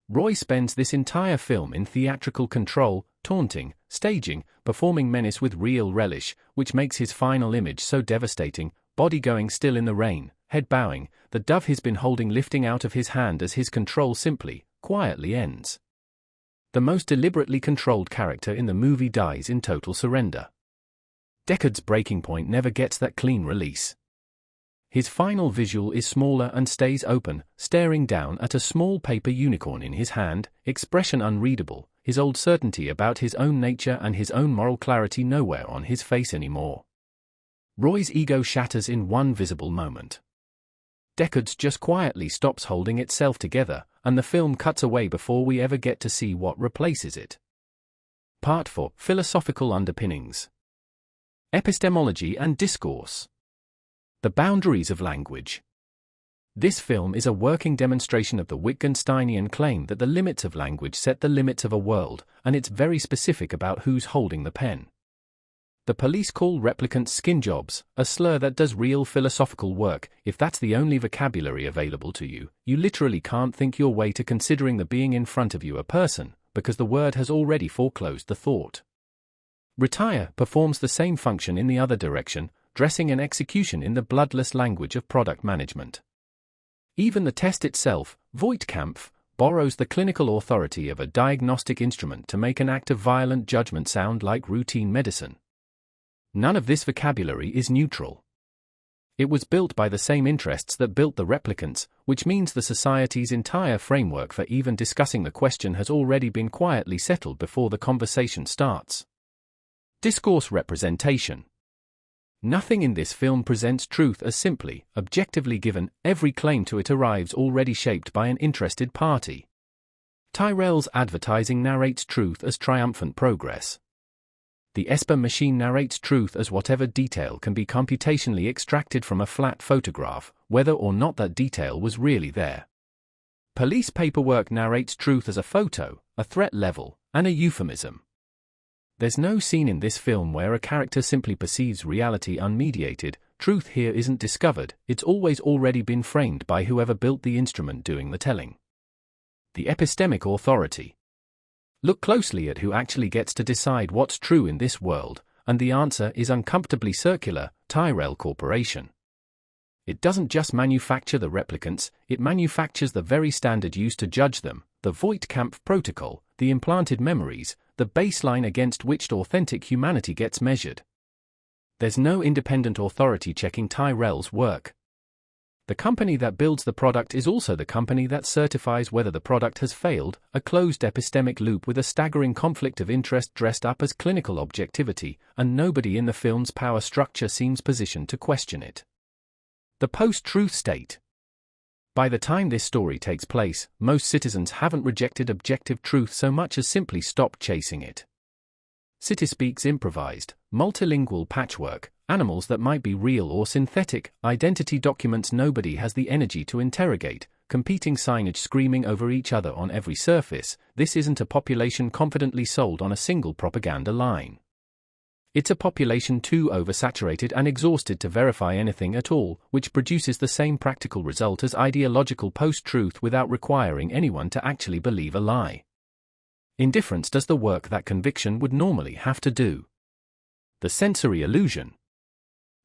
Roy spends this entire film in theatrical control, taunting, staging, performing menace with real relish, which makes his final image so devastating, body going still in the rain, head bowing, the dove he's been holding lifting out of his hand as his control simply, quietly ends. The most deliberately controlled character in the movie dies in total surrender. Deckard's breaking point never gets that clean release. His final visual is smaller and stays open, staring down at a small paper unicorn in his hand, expression unreadable, his old certainty about his own nature and his own moral clarity nowhere on his face anymore. Roy's ego shatters in one visible moment. Deckard's just quietly stops holding itself together, and the film cuts away before we ever get to see what replaces it. Part 4. Philosophical Underpinnings. Epistemology and Discourse. The boundaries of language. This film is a working demonstration of the Wittgensteinian claim that the limits of language set the limits of a world, and it's very specific about who's holding the pen. The police call replicants skin jobs, a slur that does real philosophical work. If that's the only vocabulary available to you, you literally can't think your way to considering the being in front of you a person, because the word has already foreclosed the thought. Retire performs the same function in the other direction, dressing an execution in the bloodless language of product management. Even the test itself, Voigtkampf, borrows the clinical authority of a diagnostic instrument to make an act of violent judgment sound like routine medicine. None of this vocabulary is neutral. It was built by the same interests that built the replicants, which means the society's entire framework for even discussing the question has already been quietly settled before the conversation starts. Discourse representation. Nothing in this film presents truth as simply, objectively given. Every claim to it arrives already shaped by an interested party. Tyrell's advertising narrates truth as triumphant progress. The Esper machine narrates truth as whatever detail can be computationally extracted from a flat photograph, whether or not that detail was really there. Police paperwork narrates truth as a photo, a threat level, and a euphemism. There's no scene in this film where a character simply perceives reality unmediated. Truth here isn't discovered, it's always already been framed by whoever built the instrument doing the telling. The epistemic authority. Look closely at who actually gets to decide what's true in this world, and the answer is uncomfortably circular: Tyrell Corporation. It doesn't just manufacture the replicants, it manufactures the very standard used to judge them, the Voigtkampf protocol, the implanted memories, the baseline against which authentic humanity gets measured. There's no independent authority checking Tyrell's work. The company that builds the product is also the company that certifies whether the product has failed, a closed epistemic loop with a staggering conflict of interest dressed up as clinical objectivity, and nobody in the film's power structure seems positioned to question it. The post-truth state. By the time this story takes place, most citizens haven't rejected objective truth so much as simply stopped chasing it. Cityspeak's improvised, multilingual patchwork, animals that might be real or synthetic, identity documents nobody has the energy to interrogate, competing signage screaming over each other on every surface. This isn't a population confidently sold on a single propaganda line. It's a population too oversaturated and exhausted to verify anything at all, which produces the same practical result as ideological post-truth without requiring anyone to actually believe a lie. Indifference does the work that conviction would normally have to do. The sensory illusion.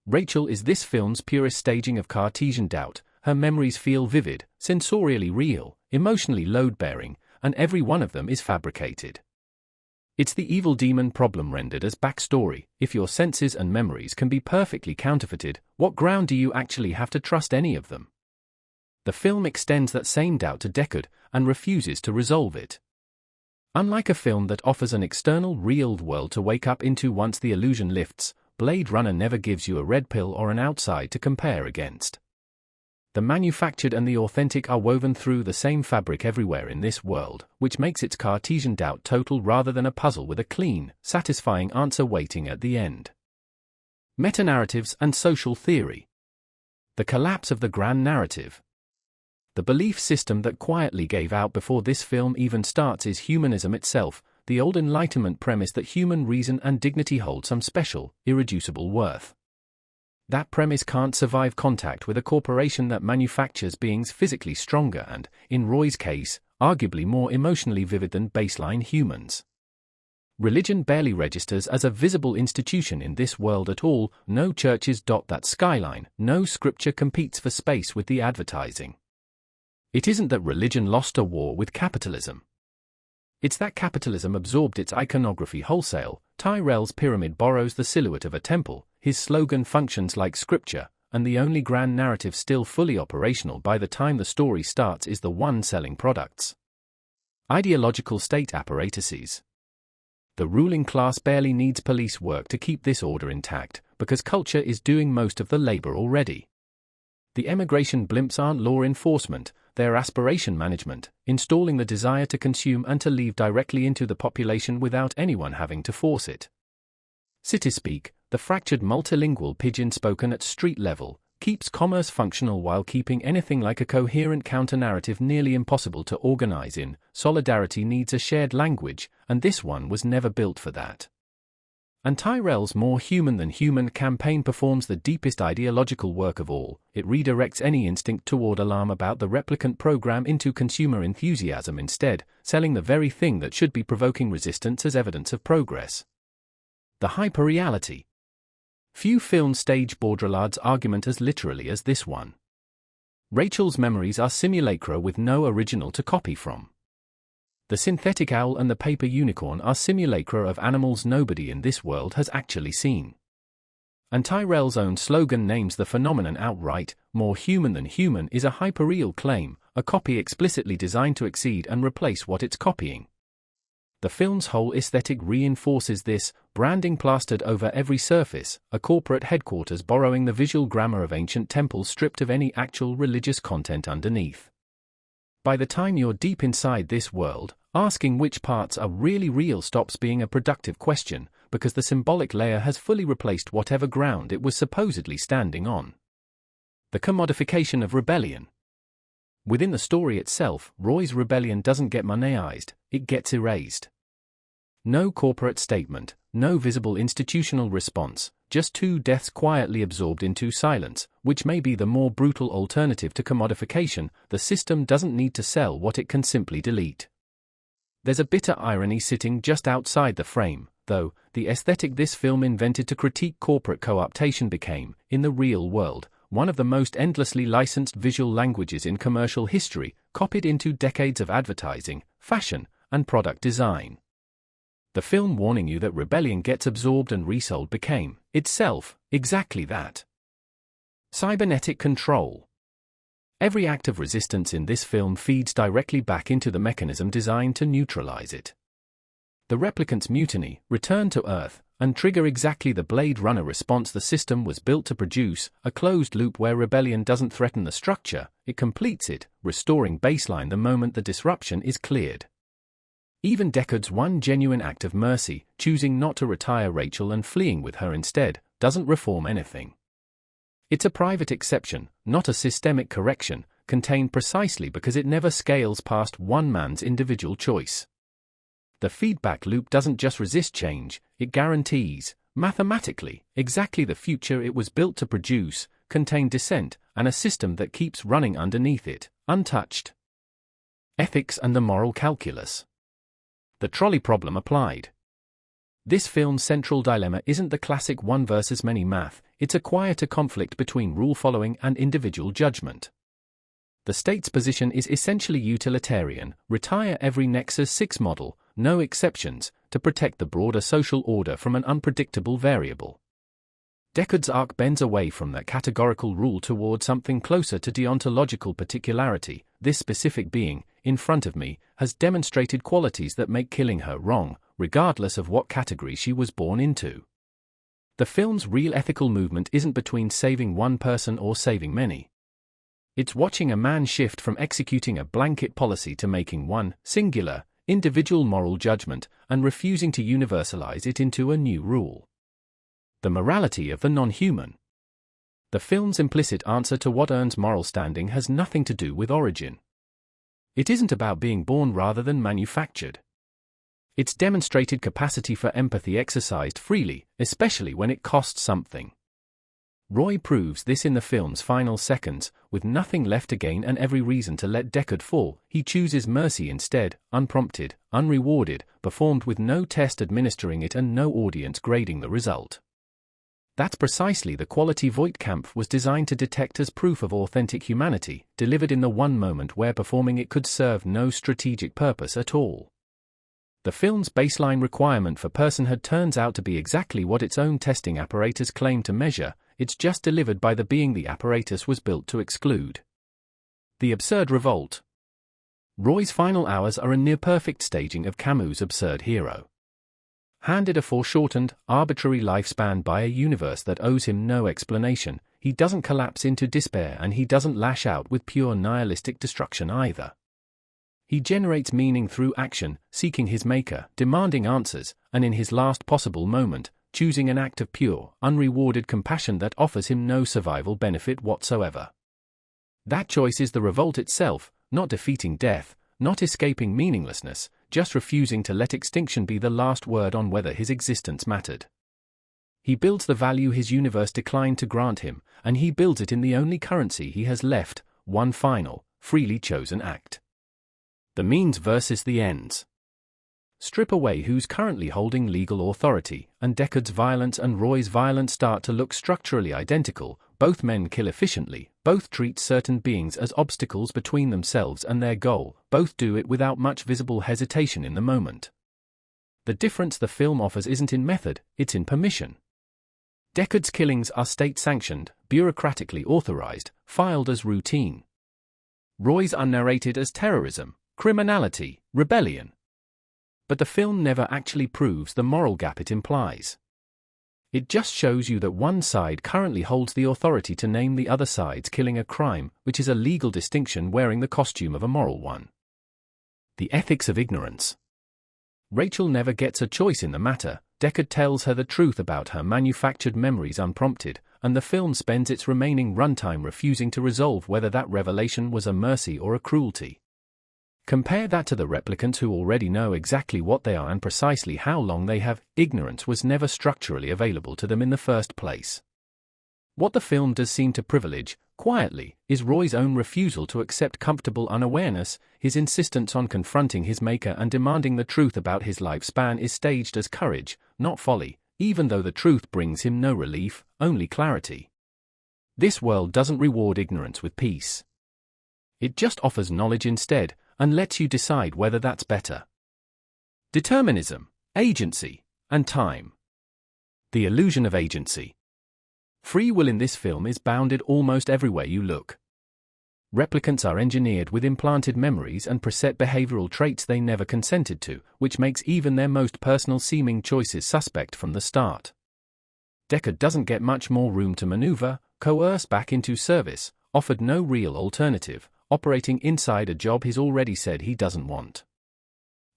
Rachel is this film's purest staging of Cartesian doubt. Her memories feel vivid, sensorially real, emotionally load-bearing, and every one of them is fabricated. It's the evil demon problem rendered as backstory. If your senses and memories can be perfectly counterfeited, what ground do you actually have to trust any of them? The film extends that same doubt to Deckard, and refuses to resolve it. Unlike a film that offers an external real world to wake up into once the illusion lifts, Blade Runner never gives you a red pill or an outside to compare against. The manufactured and the authentic are woven through the same fabric everywhere in this world, which makes its Cartesian doubt total rather than a puzzle with a clean, satisfying answer waiting at the end. Metanarratives and social theory. The collapse of the grand narrative. The belief system that quietly gave out before this film even starts is humanism itself, the old Enlightenment premise that human reason and dignity hold some special, irreducible worth. That premise can't survive contact with a corporation that manufactures beings physically stronger and, in Roy's case, arguably more emotionally vivid than baseline humans. Religion barely registers as a visible institution in this world at all. No churches dot that skyline, no scripture competes for space with the advertising. It isn't that religion lost a war with capitalism. It's that capitalism absorbed its iconography wholesale. Tyrell's pyramid borrows the silhouette of a temple, his slogan functions like scripture, and the only grand narrative still fully operational by the time the story starts is the one selling products. Ideological state apparatuses. The ruling class barely needs police work to keep this order intact, because culture is doing most of the labor already. The emigration blimps aren't law enforcement, they're aspiration management, installing the desire to consume and to leave directly into the population without anyone having to force it. Cityspeak, the fractured multilingual pidgin spoken at street level, keeps commerce functional while keeping anything like a coherent counter-narrative nearly impossible to organize in. Solidarity needs a shared language, and this one was never built for that. And Tyrell's More Human Than Human campaign performs the deepest ideological work of all. It redirects any instinct toward alarm about the replicant program into consumer enthusiasm instead, selling the very thing that should be provoking resistance as evidence of progress. The hyperreality. Few films stage Baudrillard's argument as literally as this one. Rachel's memories are simulacra with no original to copy from. The synthetic owl and the paper unicorn are simulacra of animals nobody in this world has actually seen. And Tyrell's own slogan names the phenomenon outright. More human than human is a hyperreal claim, a copy explicitly designed to exceed and replace what it's copying. The film's whole aesthetic reinforces this, branding plastered over every surface, a corporate headquarters borrowing the visual grammar of ancient temples stripped of any actual religious content underneath. By the time you're deep inside this world, asking which parts are really real stops being a productive question, because the symbolic layer has fully replaced whatever ground it was supposedly standing on. The commodification of rebellion. Within the story itself, Roy's rebellion doesn't get moneized, it gets erased. No corporate statement, no visible institutional response, just 2 deaths quietly absorbed into silence, which may be the more brutal alternative to commodification. The system doesn't need to sell what it can simply delete. There's a bitter irony sitting just outside the frame, though. The aesthetic this film invented to critique corporate co-optation became, in the real world, one of the most endlessly licensed visual languages in commercial history, copied into decades of advertising, fashion, and product design. The film warning you that rebellion gets absorbed and resold became, itself, exactly that. Cybernetic control. Every act of resistance in this film feeds directly back into the mechanism designed to neutralize it. The replicants mutiny, return to Earth, and trigger exactly the Blade Runner response the system was built to produce, a closed loop where rebellion doesn't threaten the structure, it completes it, restoring baseline the moment the disruption is cleared. Even Deckard's one genuine act of mercy, choosing not to retire Rachel and fleeing with her instead, doesn't reform anything. It's a private exception, not a systemic correction, contained precisely because it never scales past one man's individual choice. The feedback loop doesn't just resist change, it guarantees, mathematically, exactly the future it was built to produce, contain dissent, and a system that keeps running underneath it, untouched. Ethics and the moral calculus. The trolley problem applied. This film's central dilemma isn't the classic one versus many math, it's a quieter conflict between rule-following and individual judgment. The state's position is essentially utilitarian, retire every Nexus 6 model, no exceptions, to protect the broader social order from an unpredictable variable. Deckard's arc bends away from that categorical rule toward something closer to deontological particularity. This specific being, in front of me, has demonstrated qualities that make killing her wrong, regardless of what category she was born into. The film's real ethical movement isn't between saving one person or saving many. It's watching a man shift from executing a blanket policy to making one, singular, individual moral judgment, and refusing to universalize it into a new rule. The morality of the non-human. The film's implicit answer to what earns moral standing has nothing to do with origin. It isn't about being born rather than manufactured. It's demonstrated capacity for empathy exercised freely, especially when it costs something. Roy proves this in the film's final seconds, with nothing left to gain and every reason to let Deckard fall. He chooses mercy instead, unprompted, unrewarded, performed with no test administering it and no audience grading the result. That's precisely the quality Voigtkamp was designed to detect as proof of authentic humanity, delivered in the one moment where performing it could serve no strategic purpose at all. The film's baseline requirement for personhood turns out to be exactly what its own testing apparatus claimed to measure, it's just delivered by the being the apparatus was built to exclude. The absurd revolt. Roy's final hours are a near-perfect staging of Camus' absurd hero. Handed a foreshortened, arbitrary lifespan by a universe that owes him no explanation, he doesn't collapse into despair and he doesn't lash out with pure nihilistic destruction either. He generates meaning through action, seeking his maker, demanding answers, and in his last possible moment, choosing an act of pure, unrewarded compassion that offers him no survival benefit whatsoever. That choice is the revolt itself, not defeating death, not escaping meaninglessness, just refusing to let extinction be the last word on whether his existence mattered. He builds the value his universe declined to grant him, and he builds it in the only currency he has left, one final, freely chosen act. The means versus the ends. Strip away who's currently holding legal authority, and Deckard's violence and Roy's violence start to look structurally identical. Both men kill efficiently, both treat certain beings as obstacles between themselves and their goal, both do it without much visible hesitation in the moment. The difference the film offers isn't in method, it's in permission. Deckard's killings are state-sanctioned, bureaucratically authorized, filed as routine. Roy's are narrated as terrorism, criminality, rebellion. But the film never actually proves the moral gap it implies. It just shows you that one side currently holds the authority to name the other side's killing a crime, which is a legal distinction wearing the costume of a moral one. The ethics of ignorance. Rachel never gets a choice in the matter. Deckard tells her the truth about her manufactured memories unprompted, and the film spends its remaining runtime refusing to resolve whether that revelation was a mercy or a cruelty. Compare that to the replicants who already know exactly what they are and precisely how long they have. Ignorance was never structurally available to them in the first place. What the film does seem to privilege, quietly, is Roy's own refusal to accept comfortable unawareness. His insistence on confronting his maker and demanding the truth about his lifespan is staged as courage, not folly, even though the truth brings him no relief, only clarity. This world doesn't reward ignorance with peace. It just offers knowledge instead, and lets you decide whether that's better. Determinism, agency, and time. The illusion of agency. Free will in this film is bounded almost everywhere you look. Replicants are engineered with implanted memories and preset behavioral traits they never consented to, which makes even their most personal-seeming choices suspect from the start. Deckard doesn't get much more room to maneuver, coerce back into service, offered no real alternative, operating inside a job he's already said he doesn't want.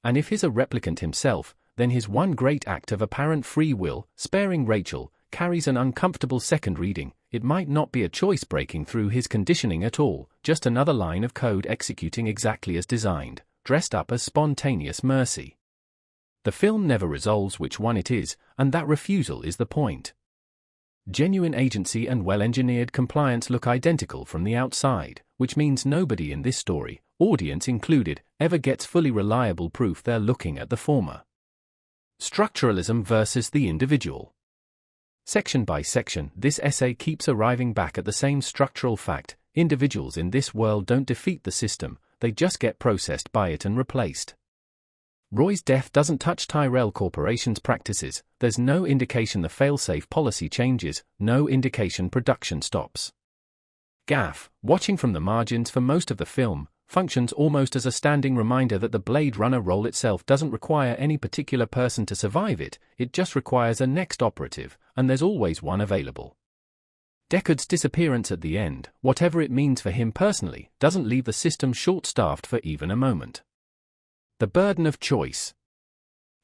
And if he's a replicant himself, then his one great act of apparent free will, sparing Rachel, carries an uncomfortable second reading. It might not be a choice breaking through his conditioning at all, just another line of code executing exactly as designed, dressed up as spontaneous mercy. The film never resolves which one it is, and that refusal is the point. Genuine agency and well-engineered compliance look identical from the outside, which means nobody in this story, audience included, ever gets fully reliable proof they're looking at the former. Structuralism versus the individual. Section by section, this essay keeps arriving back at the same structural fact: individuals in this world don't defeat the system, they just get processed by it and replaced. Roy's death doesn't touch Tyrell Corporation's practices, there's no indication the fail-safe policy changes, no indication production stops. Gaff, watching from the margins for most of the film, functions almost as a standing reminder that the Blade Runner role itself doesn't require any particular person to survive it, it just requires a next operative, and there's always one available. Deckard's disappearance at the end, whatever it means for him personally, doesn't leave the system short-staffed for even a moment. The burden of choice.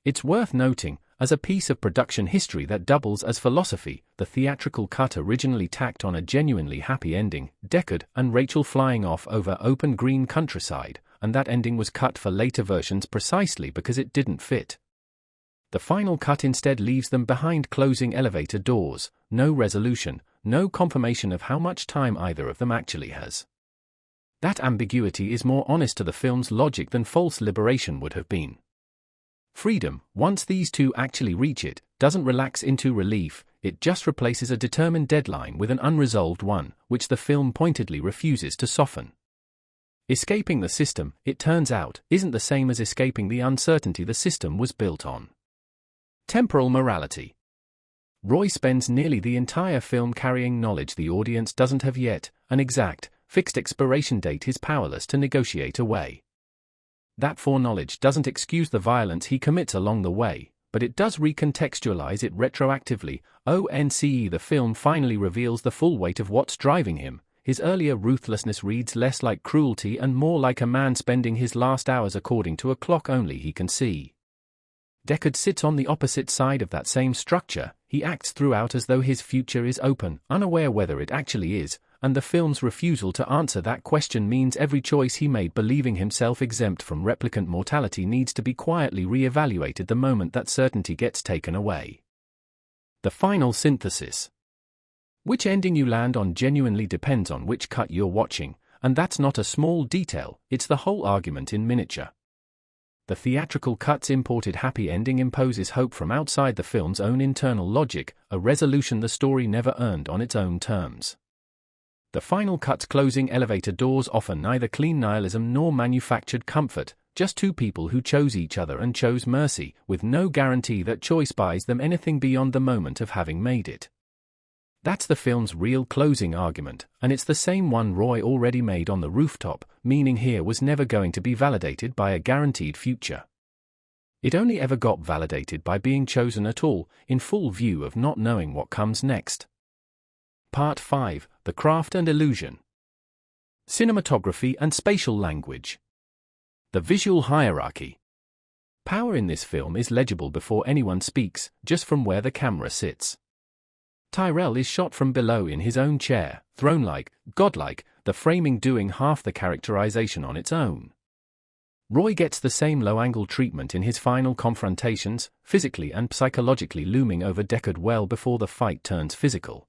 It's worth noting, as a piece of production history that doubles as philosophy, the theatrical cut originally tacked on a genuinely happy ending, Deckard and Rachel flying off over open green countryside, and that ending was cut for later versions precisely because it didn't fit. The final cut instead leaves them behind closing elevator doors, no resolution, no confirmation of how much time either of them actually has. That ambiguity is more honest to the film's logic than false liberation would have been. Freedom, once these two actually reach it, doesn't relax into relief, it just replaces a determined deadline with an unresolved one, which the film pointedly refuses to soften. Escaping the system, it turns out, isn't the same as escaping the uncertainty the system was built on. Temporal morality. Roy spends nearly the entire film carrying knowledge the audience doesn't have yet, an exact, fixed expiration date he's powerless to negotiate away. That foreknowledge doesn't excuse the violence he commits along the way, but it does recontextualize it retroactively. The film finally reveals the full weight of what's driving him. His earlier ruthlessness reads less like cruelty and more like a man spending his last hours according to a clock only he can see. Deckard sits on the opposite side of that same structure. He acts throughout as though his future is open, unaware whether it actually is, and the film's refusal to answer that question means every choice he made believing himself exempt from replicant mortality needs to be quietly re-evaluated the moment that certainty gets taken away. The final synthesis. Which ending you land on genuinely depends on which cut you're watching, and that's not a small detail, it's the whole argument in miniature. The theatrical cut's imported happy ending imposes hope from outside the film's own internal logic, a resolution the story never earned on its own terms. The final cut's closing elevator doors offer neither clean nihilism nor manufactured comfort, just two people who chose each other and chose mercy, with no guarantee that choice buys them anything beyond the moment of having made it. That's the film's real closing argument, and it's the same one Roy already made on the rooftop. Meaning here was never going to be validated by a guaranteed future. It only ever got validated by being chosen at all, in full view of not knowing what comes next. Part 5, The Craft and Illusion. Cinematography and Spatial Language. The visual hierarchy. Power in this film is legible before anyone speaks, just from where the camera sits. Tyrell is shot from below in his own chair, throne-like, godlike, the framing doing half the characterization on its own. Roy gets the same low-angle treatment in his final confrontations, physically and psychologically looming over Deckard well before the fight turns physical.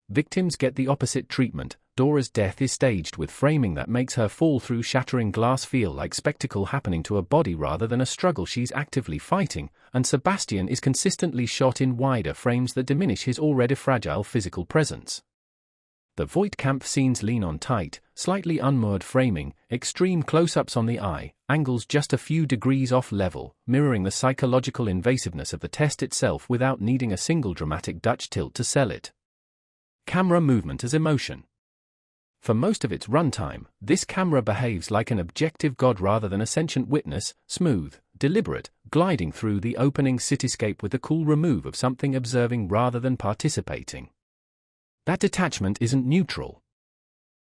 Victims get the opposite treatment. Dora's death is staged with framing that makes her fall through shattering glass feel like spectacle happening to a body rather than a struggle she's actively fighting, and Sebastian is consistently shot in wider frames that diminish his already fragile physical presence. The Voight-Kampff scenes lean on tight, slightly unmoored framing, extreme close-ups on the eye, angles just a few degrees off level, mirroring the psychological invasiveness of the test itself without needing a single dramatic Dutch tilt to sell it. Camera movement as emotion. For most of its runtime, this camera behaves like an objective god rather than a sentient witness, smooth, deliberate, gliding through the opening cityscape with the cool remove of something observing rather than participating. That detachment isn't neutral.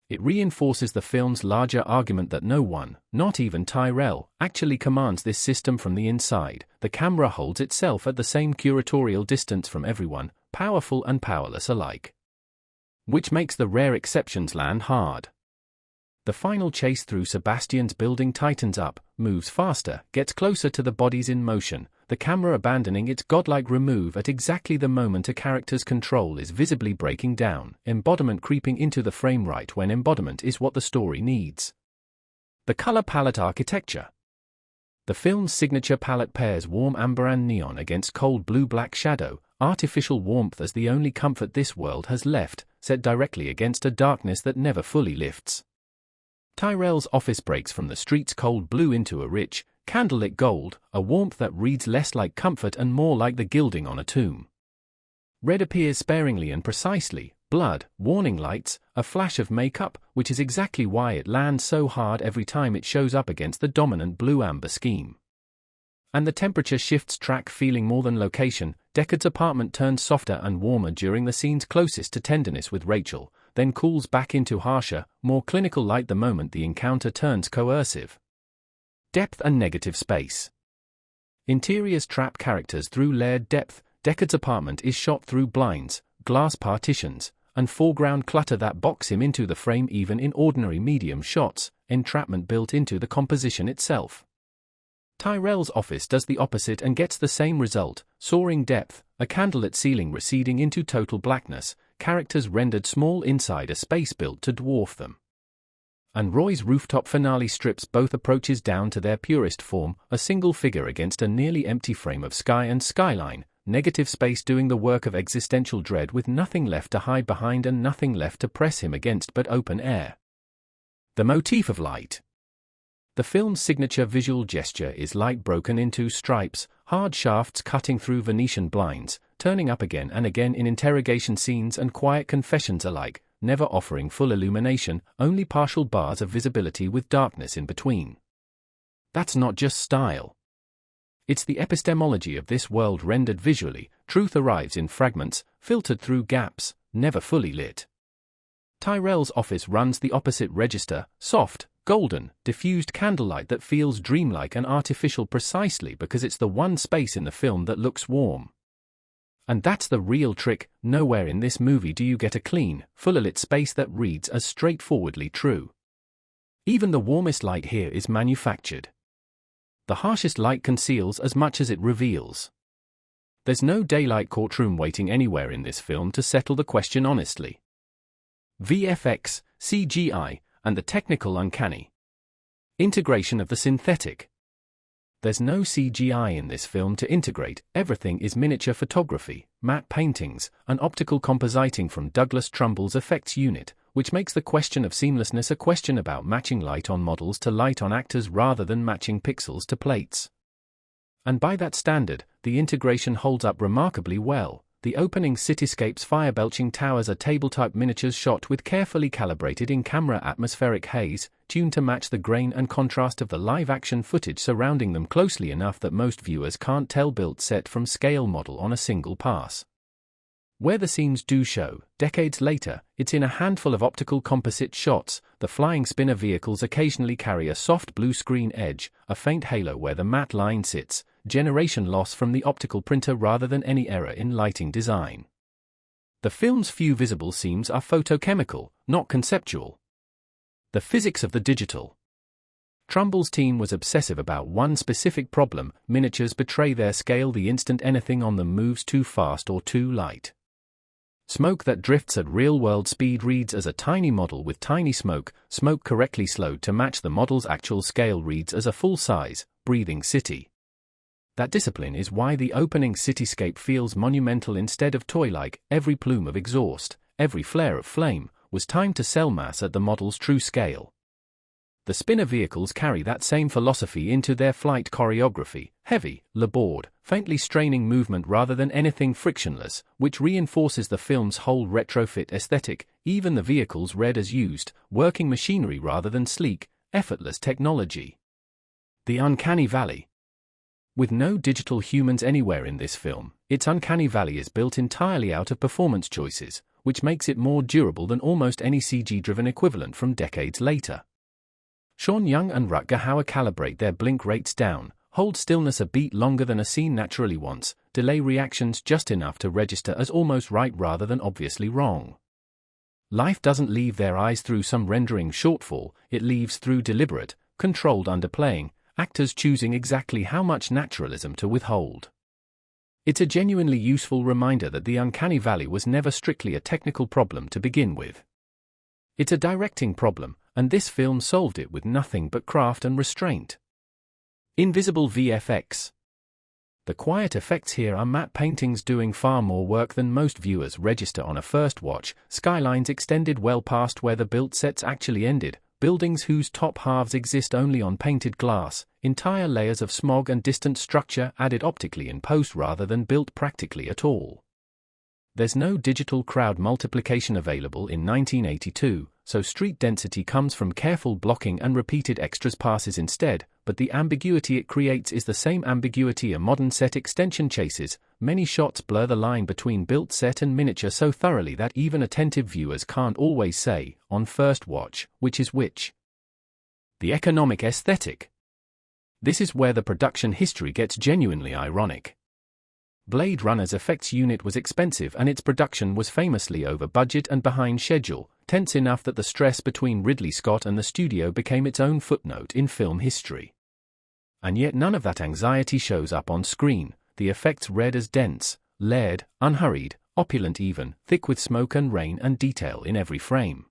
It reinforces the film's larger argument that no one, not even Tyrell, actually commands this system from the inside. The camera holds itself at the same curatorial distance from everyone, powerful and powerless alike. Which makes the rare exceptions land hard. The final chase through Sebastian's building tightens up, moves faster, gets closer to the bodies in motion, the camera abandoning its godlike remove at exactly the moment a character's control is visibly breaking down, embodiment creeping into the frame right when embodiment is what the story needs. The color palette architecture. The film's signature palette pairs warm amber and neon against cold blue-black shadow, artificial warmth as the only comfort this world has left, set directly against a darkness that never fully lifts. Tyrell's office breaks from the street's cold blue into a rich, candlelit gold, a warmth that reads less like comfort and more like the gilding on a tomb. Red appears sparingly and precisely, blood, warning lights, a flash of makeup, which is exactly why it lands so hard every time it shows up against the dominant blue-amber scheme. And the temperature shifts track feeling more than location. Deckard's apartment turns softer and warmer during the scenes closest to tenderness with Rachel, then cools back into harsher, more clinical light the moment the encounter turns coercive. Depth and negative space. Interiors trap characters through layered depth. Deckard's apartment is shot through blinds, glass partitions, and foreground clutter that box him into the frame even in ordinary medium shots, entrapment built into the composition itself. Tyrell's office does the opposite and gets the same result, soaring depth, a candlelit ceiling receding into total blackness, characters rendered small inside a space built to dwarf them. And Roy's rooftop finale strips both approaches down to their purest form, a single figure against a nearly empty frame of sky and skyline, negative space doing the work of existential dread with nothing left to hide behind and nothing left to press him against but open air. The motif of light. The film's signature visual gesture is light broken into stripes, hard shafts cutting through Venetian blinds, turning up again and again in interrogation scenes and quiet confessions alike, never offering full illumination, only partial bars of visibility with darkness in between. That's not just style. It's the epistemology of this world rendered visually. Truth arrives in fragments, filtered through gaps, never fully lit. Tyrell's office runs the opposite register, soft, golden, diffused candlelight that feels dreamlike and artificial precisely because it's the one space in the film that looks warm. And that's the real trick. Nowhere in this movie do you get a clean, full-lit space that reads as straightforwardly true. Even the warmest light here is manufactured. The harshest light conceals as much as it reveals. There's no daylight courtroom waiting anywhere in this film to settle the question honestly. VFX, CGI, and the technical uncanny integration of the synthetic. There's no CGI in this film to integrate. Everything is miniature photography, matte paintings, and optical compositing from Douglas Trumbull's effects unit, which makes the question of seamlessness a question about matching light on models to light on actors rather than matching pixels to plates. And by that standard, the integration holds up remarkably well. The opening cityscape's fire-belching towers are tabletop miniatures shot with carefully calibrated in-camera atmospheric haze, tuned to match the grain and contrast of the live-action footage surrounding them closely enough that most viewers can't tell built set from scale model on a single pass. Where the scenes do show, decades later, it's in a handful of optical composite shots. The flying spinner vehicles occasionally carry a soft blue screen edge, a faint halo where the matte line sits, generation loss from the optical printer rather than any error in lighting design. The film's few visible seams are photochemical, not conceptual. The physics of the digital. Trumbull's team was obsessive about one specific problem: miniatures betray their scale the instant anything on them moves too fast or too light. Smoke that drifts at real-world speed reads as a tiny model with tiny smoke. Smoke correctly slowed to match the model's actual scale reads as a full-size, breathing city. That discipline is why the opening cityscape feels monumental instead of toy-like. Every plume of exhaust, every flare of flame, was timed to cell mass at the model's true scale. The spinner vehicles carry that same philosophy into their flight choreography: heavy, labored, faintly straining movement rather than anything frictionless, which reinforces the film's whole retrofit aesthetic. Even the vehicles read as used, working machinery rather than sleek, effortless technology. The uncanny valley. With no digital humans anywhere in this film, its uncanny valley is built entirely out of performance choices, which makes it more durable than almost any CG-driven equivalent from decades later. Sean Young and Rutger Hauer calibrate their blink rates down, hold stillness a beat longer than a scene naturally wants, delay reactions just enough to register as almost right rather than obviously wrong. Life doesn't leave their eyes through some rendering shortfall, it leaves through deliberate, controlled underplaying, actors choosing exactly how much naturalism to withhold. It's a genuinely useful reminder that the uncanny valley was never strictly a technical problem to begin with. It's a directing problem, and this film solved it with nothing but craft and restraint. Invisible VFX. The quiet effects here are matte paintings doing far more work than most viewers register on a first watch. Skylines extended well past where the built sets actually ended, buildings whose top halves exist only on painted glass, entire layers of smog and distant structure added optically in post rather than built practically at all. There's no digital crowd multiplication available in 1982, so street density comes from careful blocking and repeated extras passes instead, but the ambiguity it creates is the same ambiguity a modern set extension chases. Many shots blur the line between built set and miniature so thoroughly that even attentive viewers can't always say, on first watch, which is which. The economic aesthetic. This is where the production history gets genuinely ironic. Blade Runner's effects unit was expensive and its production was famously over budget and behind schedule, tense enough that the stress between Ridley Scott and the studio became its own footnote in film history. And yet none of that anxiety shows up on screen. The effects read as dense, layered, unhurried, opulent even, thick with smoke and rain and detail in every frame.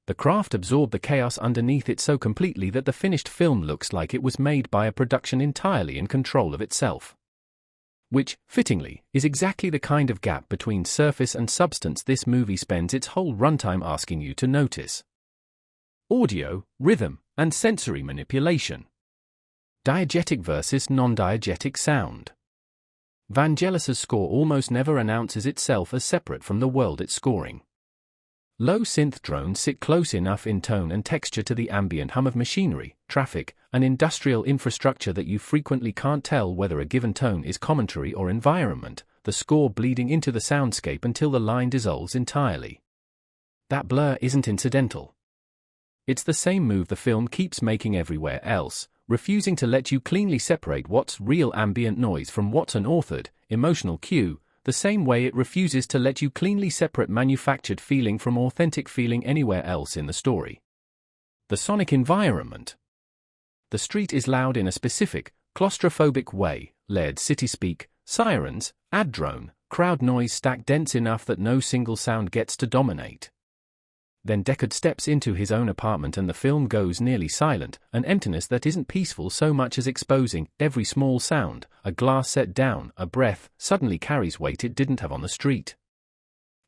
The craft absorbed the chaos underneath it so completely that the finished film looks like it was made by a production entirely in control of itself. Which, fittingly, is exactly the kind of gap between surface and substance this movie spends its whole runtime asking you to notice. Audio, rhythm, and sensory manipulation. Diegetic versus non-diegetic sound. Vangelis's score almost never announces itself as separate from the world it's scoring. Low synth drones sit close enough in tone and texture to the ambient hum of machinery, traffic, an industrial infrastructure that you frequently can't tell whether a given tone is commentary or environment, the score bleeding into the soundscape until the line dissolves entirely. That blur isn't incidental. It's the same move the film keeps making everywhere else, refusing to let you cleanly separate what's real ambient noise from what's an authored, emotional cue, the same way it refuses to let you cleanly separate manufactured feeling from authentic feeling anywhere else in the story. The sonic environment. The street is loud in a specific, claustrophobic way, layered city speak, sirens, ad drone, crowd noise stacked dense enough that no single sound gets to dominate. Then Deckard steps into his own apartment and the film goes nearly silent, an emptiness that isn't peaceful so much as exposing every small sound, a glass set down, a breath, suddenly carries weight it didn't have on the street.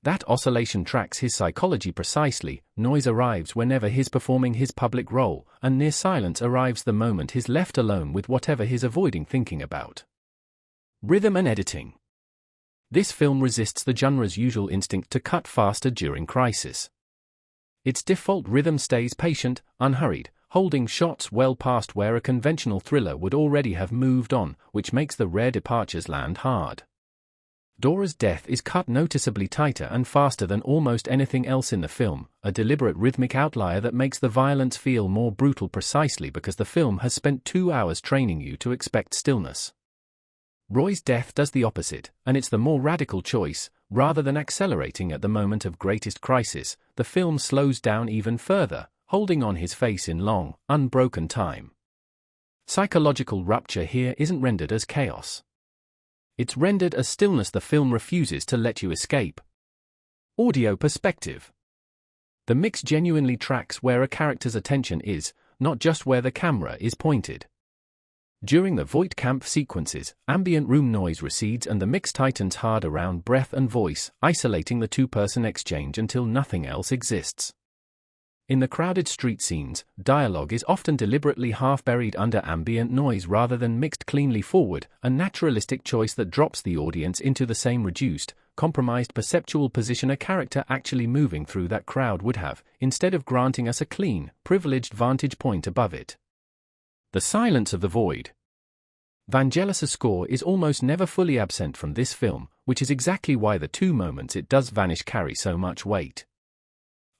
That oscillation tracks his psychology precisely. Noise arrives whenever he's performing his public role, and near silence arrives the moment he's left alone with whatever he's avoiding thinking about. Rhythm and editing. This film resists the genre's usual instinct to cut faster during crisis. Its default rhythm stays patient, unhurried, holding shots well past where a conventional thriller would already have moved on, which makes the rare departures land hard. Dora's death is cut noticeably tighter and faster than almost anything else in the film, a deliberate rhythmic outlier that makes the violence feel more brutal precisely because the film has spent 2 hours training you to expect stillness. Roy's death does the opposite, and it's the more radical choice. Rather than accelerating at the moment of greatest crisis, the film slows down even further, holding on his face in long, unbroken time. Psychological rupture here isn't rendered as chaos. It's rendered as stillness the film refuses to let you escape. Audio perspective. The mix genuinely tracks where a character's attention is, not just where the camera is pointed. During the Voight camp sequences, ambient room noise recedes and the mix tightens hard around breath and voice, isolating the two-person exchange until nothing else exists. In the crowded street scenes, dialogue is often deliberately half-buried under ambient noise rather than mixed cleanly forward, a naturalistic choice that drops the audience into the same reduced, compromised perceptual position a character actually moving through that crowd would have, instead of granting us a clean, privileged vantage point above it. The silence of the void. Vangelis's score is almost never fully absent from this film, which is exactly why the 2 moments it does vanish carry so much weight.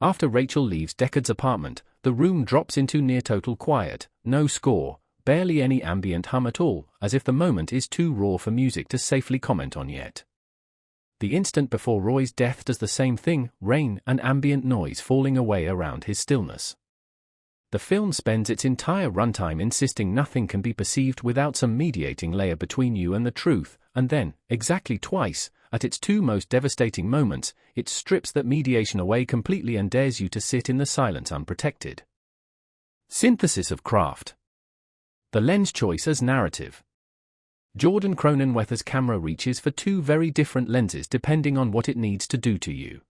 After Rachel leaves Deckard's apartment, the room drops into near-total quiet, no score, barely any ambient hum at all, as if the moment is too raw for music to safely comment on yet. The instant before Roy's death does the same thing, rain and ambient noise falling away around his stillness. The film spends its entire runtime insisting nothing can be perceived without some mediating layer between you and the truth, and then, exactly twice, at its 2 most devastating moments, it strips that mediation away completely and dares you to sit in the silence unprotected. Synthesis of craft. The lens choice as narrative. Jordan Cronenweth's camera reaches for 2 very different lenses depending on what it needs to do to you.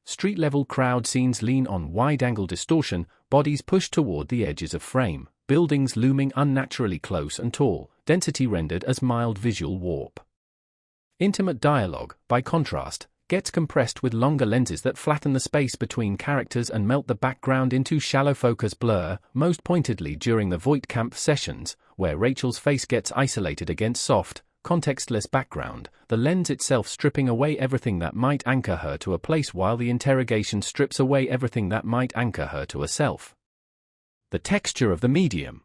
Street-level crowd scenes lean on wide-angle distortion, bodies pushed toward the edges of frame, buildings looming unnaturally close and tall, density rendered as mild visual warp. Intimate dialogue, by contrast, gets compressed with longer lenses that flatten the space between characters and melt the background into shallow focus blur, most pointedly during the Voight camp sessions, where Rachel's face gets isolated against soft, contextless background, the lens itself stripping away everything that might anchor her to a place while the interrogation strips away everything that might anchor her to a self. The texture of the medium.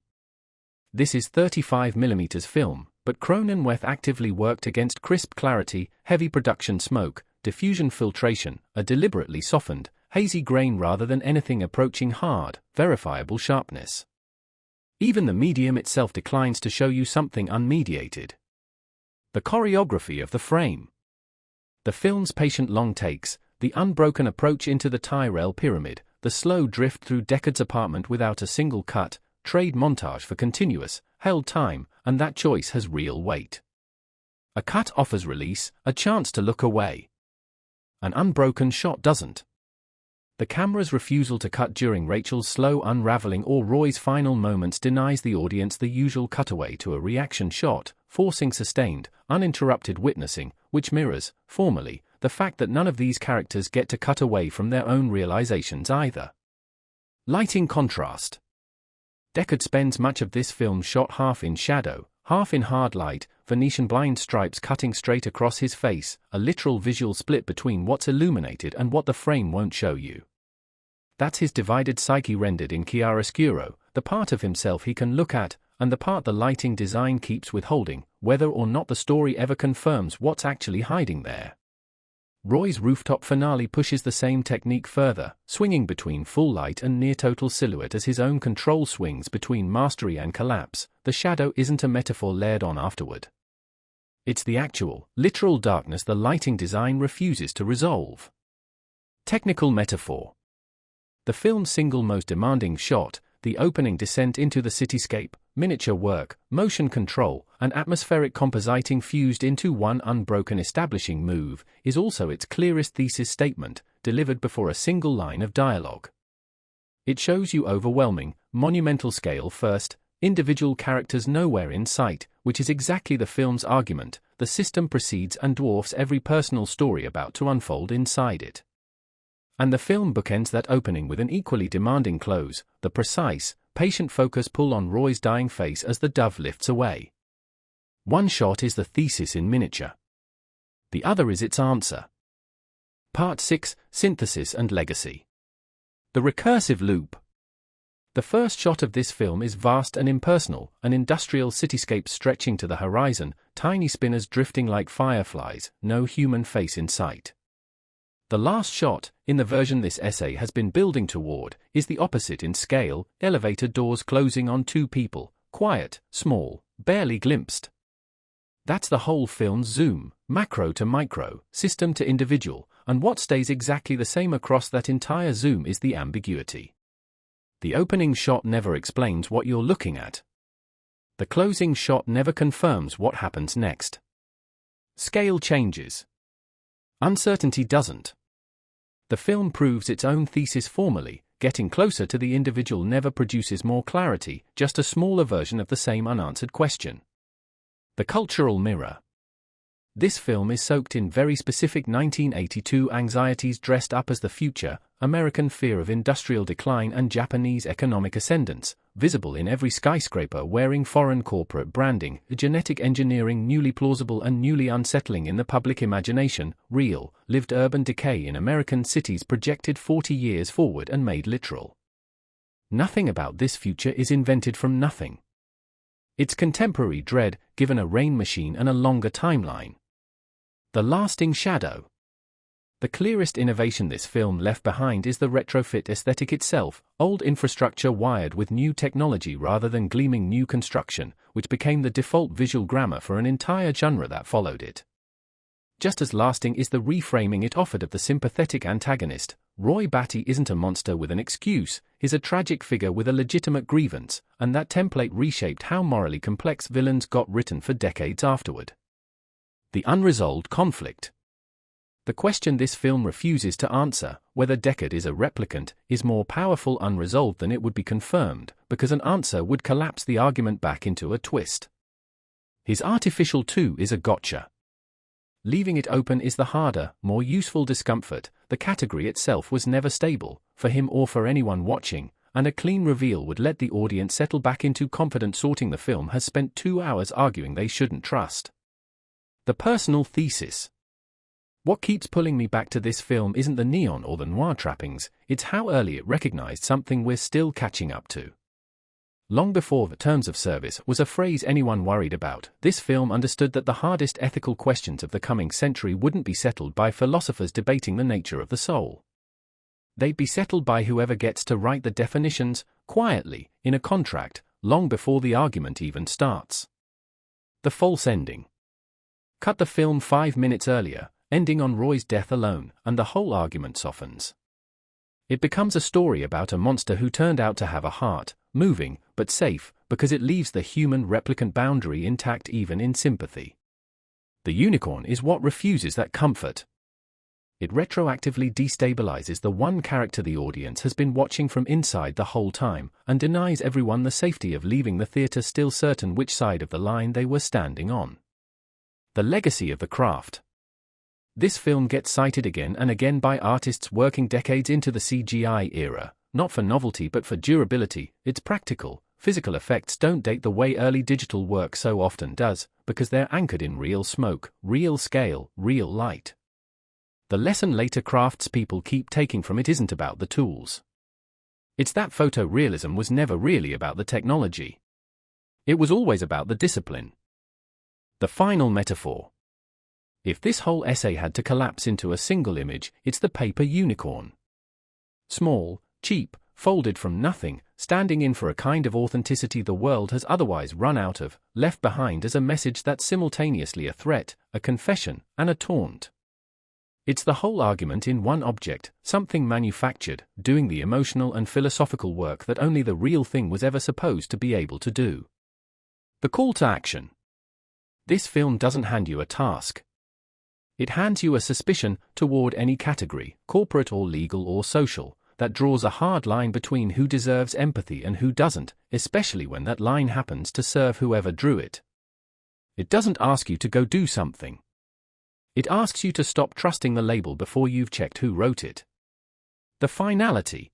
This is 35mm film, but Cronenweth actively worked against crisp clarity, heavy production smoke, diffusion filtration, a deliberately softened, hazy grain rather than anything approaching hard, verifiable sharpness. Even the medium itself declines to show you something unmediated. The choreography of the frame. The film's patient long takes, the unbroken approach into the Tyrell pyramid, the slow drift through Deckard's apartment without a single cut, trade montage for continuous, held time, and that choice has real weight. A cut offers release, a chance to look away. An unbroken shot doesn't. The camera's refusal to cut during Rachel's slow unraveling or Roy's final moments denies the audience the usual cutaway to a reaction shot, forcing sustained, uninterrupted witnessing, which mirrors, formally, the fact that none of these characters get to cut away from their own realizations either. Lighting contrast. Deckard spends much of this film shot half in shadow, half in hard light, Venetian blind stripes cutting straight across his face, a literal visual split between what's illuminated and what the frame won't show you. That's his divided psyche rendered in chiaroscuro, the part of himself he can look at, and the part the lighting design keeps withholding, whether or not the story ever confirms what's actually hiding there. Roy's rooftop finale pushes the same technique further, swinging between full light and near-total silhouette as his own control swings between mastery and collapse. The shadow isn't a metaphor layered on afterward. It's the actual, literal darkness the lighting design refuses to resolve. Technical metaphor. The film's single most demanding shot, the opening descent into the cityscape, miniature work, motion control, and atmospheric compositing fused into one unbroken establishing move, is also its clearest thesis statement, delivered before a single line of dialogue. It shows you overwhelming, monumental scale first, individual characters nowhere in sight, which is exactly the film's argument. The system precedes and dwarfs every personal story about to unfold inside it. And the film bookends that opening with an equally demanding close, the precise, patient focus pull on Roy's dying face as the dove lifts away. One shot is the thesis in miniature. The other is its answer. Part 6, Synthesis and Legacy. The recursive loop. The first shot of this film is vast and impersonal, an industrial cityscape stretching to the horizon, tiny spinners drifting like fireflies, no human face in sight. The last shot, in the version this essay has been building toward, is the opposite in scale, elevator doors closing on two people, quiet, small, barely glimpsed. That's the whole film's zoom, macro to micro, system to individual, and what stays exactly the same across that entire zoom is the ambiguity. The opening shot never explains what you're looking at. The closing shot never confirms what happens next. Scale changes. Uncertainty doesn't. The film proves its own thesis formally, getting closer to the individual never produces more clarity, just a smaller version of the same unanswered question. The cultural mirror. This film is soaked in very specific 1982 anxieties dressed up as the future, American fear of industrial decline and Japanese economic ascendance, visible in every skyscraper wearing foreign corporate branding, genetic engineering newly plausible and newly unsettling in the public imagination, real, lived urban decay in American cities projected 40 years forward and made literal. Nothing about this future is invented from nothing. It's contemporary dread, given a rain machine and a longer timeline. The lasting shadow. The clearest innovation this film left behind is the retrofit aesthetic itself, old infrastructure wired with new technology rather than gleaming new construction, which became the default visual grammar for an entire genre that followed it. Just as lasting is the reframing it offered of the sympathetic antagonist. Roy Batty isn't a monster with an excuse, he's a tragic figure with a legitimate grievance, and that template reshaped how morally complex villains got written for decades afterward. The unresolved conflict. The question this film refuses to answer, whether Deckard is a replicant, is more powerful unresolved than it would be confirmed, because an answer would collapse the argument back into a twist. His artificial too is a gotcha. Leaving it open is the harder, more useful discomfort. The category itself was never stable, for him or for anyone watching, and a clean reveal would let the audience settle back into confident sorting. The film has spent 2 hours arguing they shouldn't trust. The personal thesis. What keeps pulling me back to this film isn't the neon or the noir trappings, it's how early it recognized something we're still catching up to. Long before the terms of service was a phrase anyone worried about, this film understood that the hardest ethical questions of the coming century wouldn't be settled by philosophers debating the nature of the soul. They'd be settled by whoever gets to write the definitions, quietly, in a contract, long before the argument even starts. The false ending. Cut the film 5 minutes earlier, ending on Roy's death alone, and the whole argument softens. It becomes a story about a monster who turned out to have a heart, moving, but safe, because it leaves the human replicant boundary intact even in sympathy. The unicorn is what refuses that comfort. It retroactively destabilizes the one character the audience has been watching from inside the whole time, and denies everyone the safety of leaving the theater still certain which side of the line they were standing on. The legacy of the craft. This film gets cited again and again by artists working decades into the CGI era, not for novelty but for durability. It's practical, physical effects don't date the way early digital work so often does, because they're anchored in real smoke, real scale, real light. The lesson later craftspeople keep taking from it isn't about the tools. It's that photorealism was never really about the technology. It was always about the discipline. The final metaphor. If this whole essay had to collapse into a single image, it's the paper unicorn. Small, cheap, folded from nothing, standing in for a kind of authenticity the world has otherwise run out of, left behind as a message that's simultaneously a threat, a confession, and a taunt. It's the whole argument in one object, something manufactured, doing the emotional and philosophical work that only the real thing was ever supposed to be able to do. The call to action. This film doesn't hand you a task. It hands you a suspicion toward any category, corporate or legal or social, that draws a hard line between who deserves empathy and who doesn't, especially when that line happens to serve whoever drew it. It doesn't ask you to go do something. It asks you to stop trusting the label before you've checked who wrote it. The finality.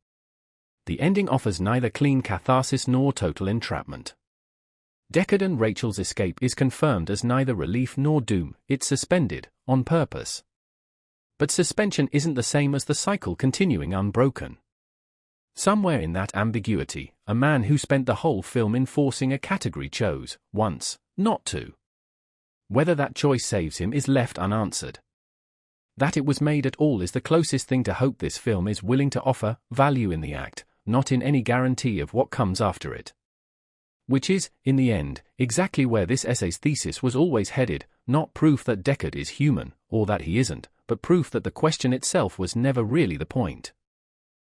The ending offers neither clean catharsis nor total entrapment. Deckard and Rachel's escape is confirmed as neither relief nor doom, it's suspended, on purpose. But suspension isn't the same as the cycle continuing unbroken. Somewhere in that ambiguity, a man who spent the whole film enforcing a category chose, once, not to. Whether that choice saves him is left unanswered. That it was made at all is the closest thing to hope this film is willing to offer, value in the act, not in any guarantee of what comes after it. Which is, in the end, exactly where this essay's thesis was always headed, not proof that Deckard is human, or that he isn't, but proof that the question itself was never really the point.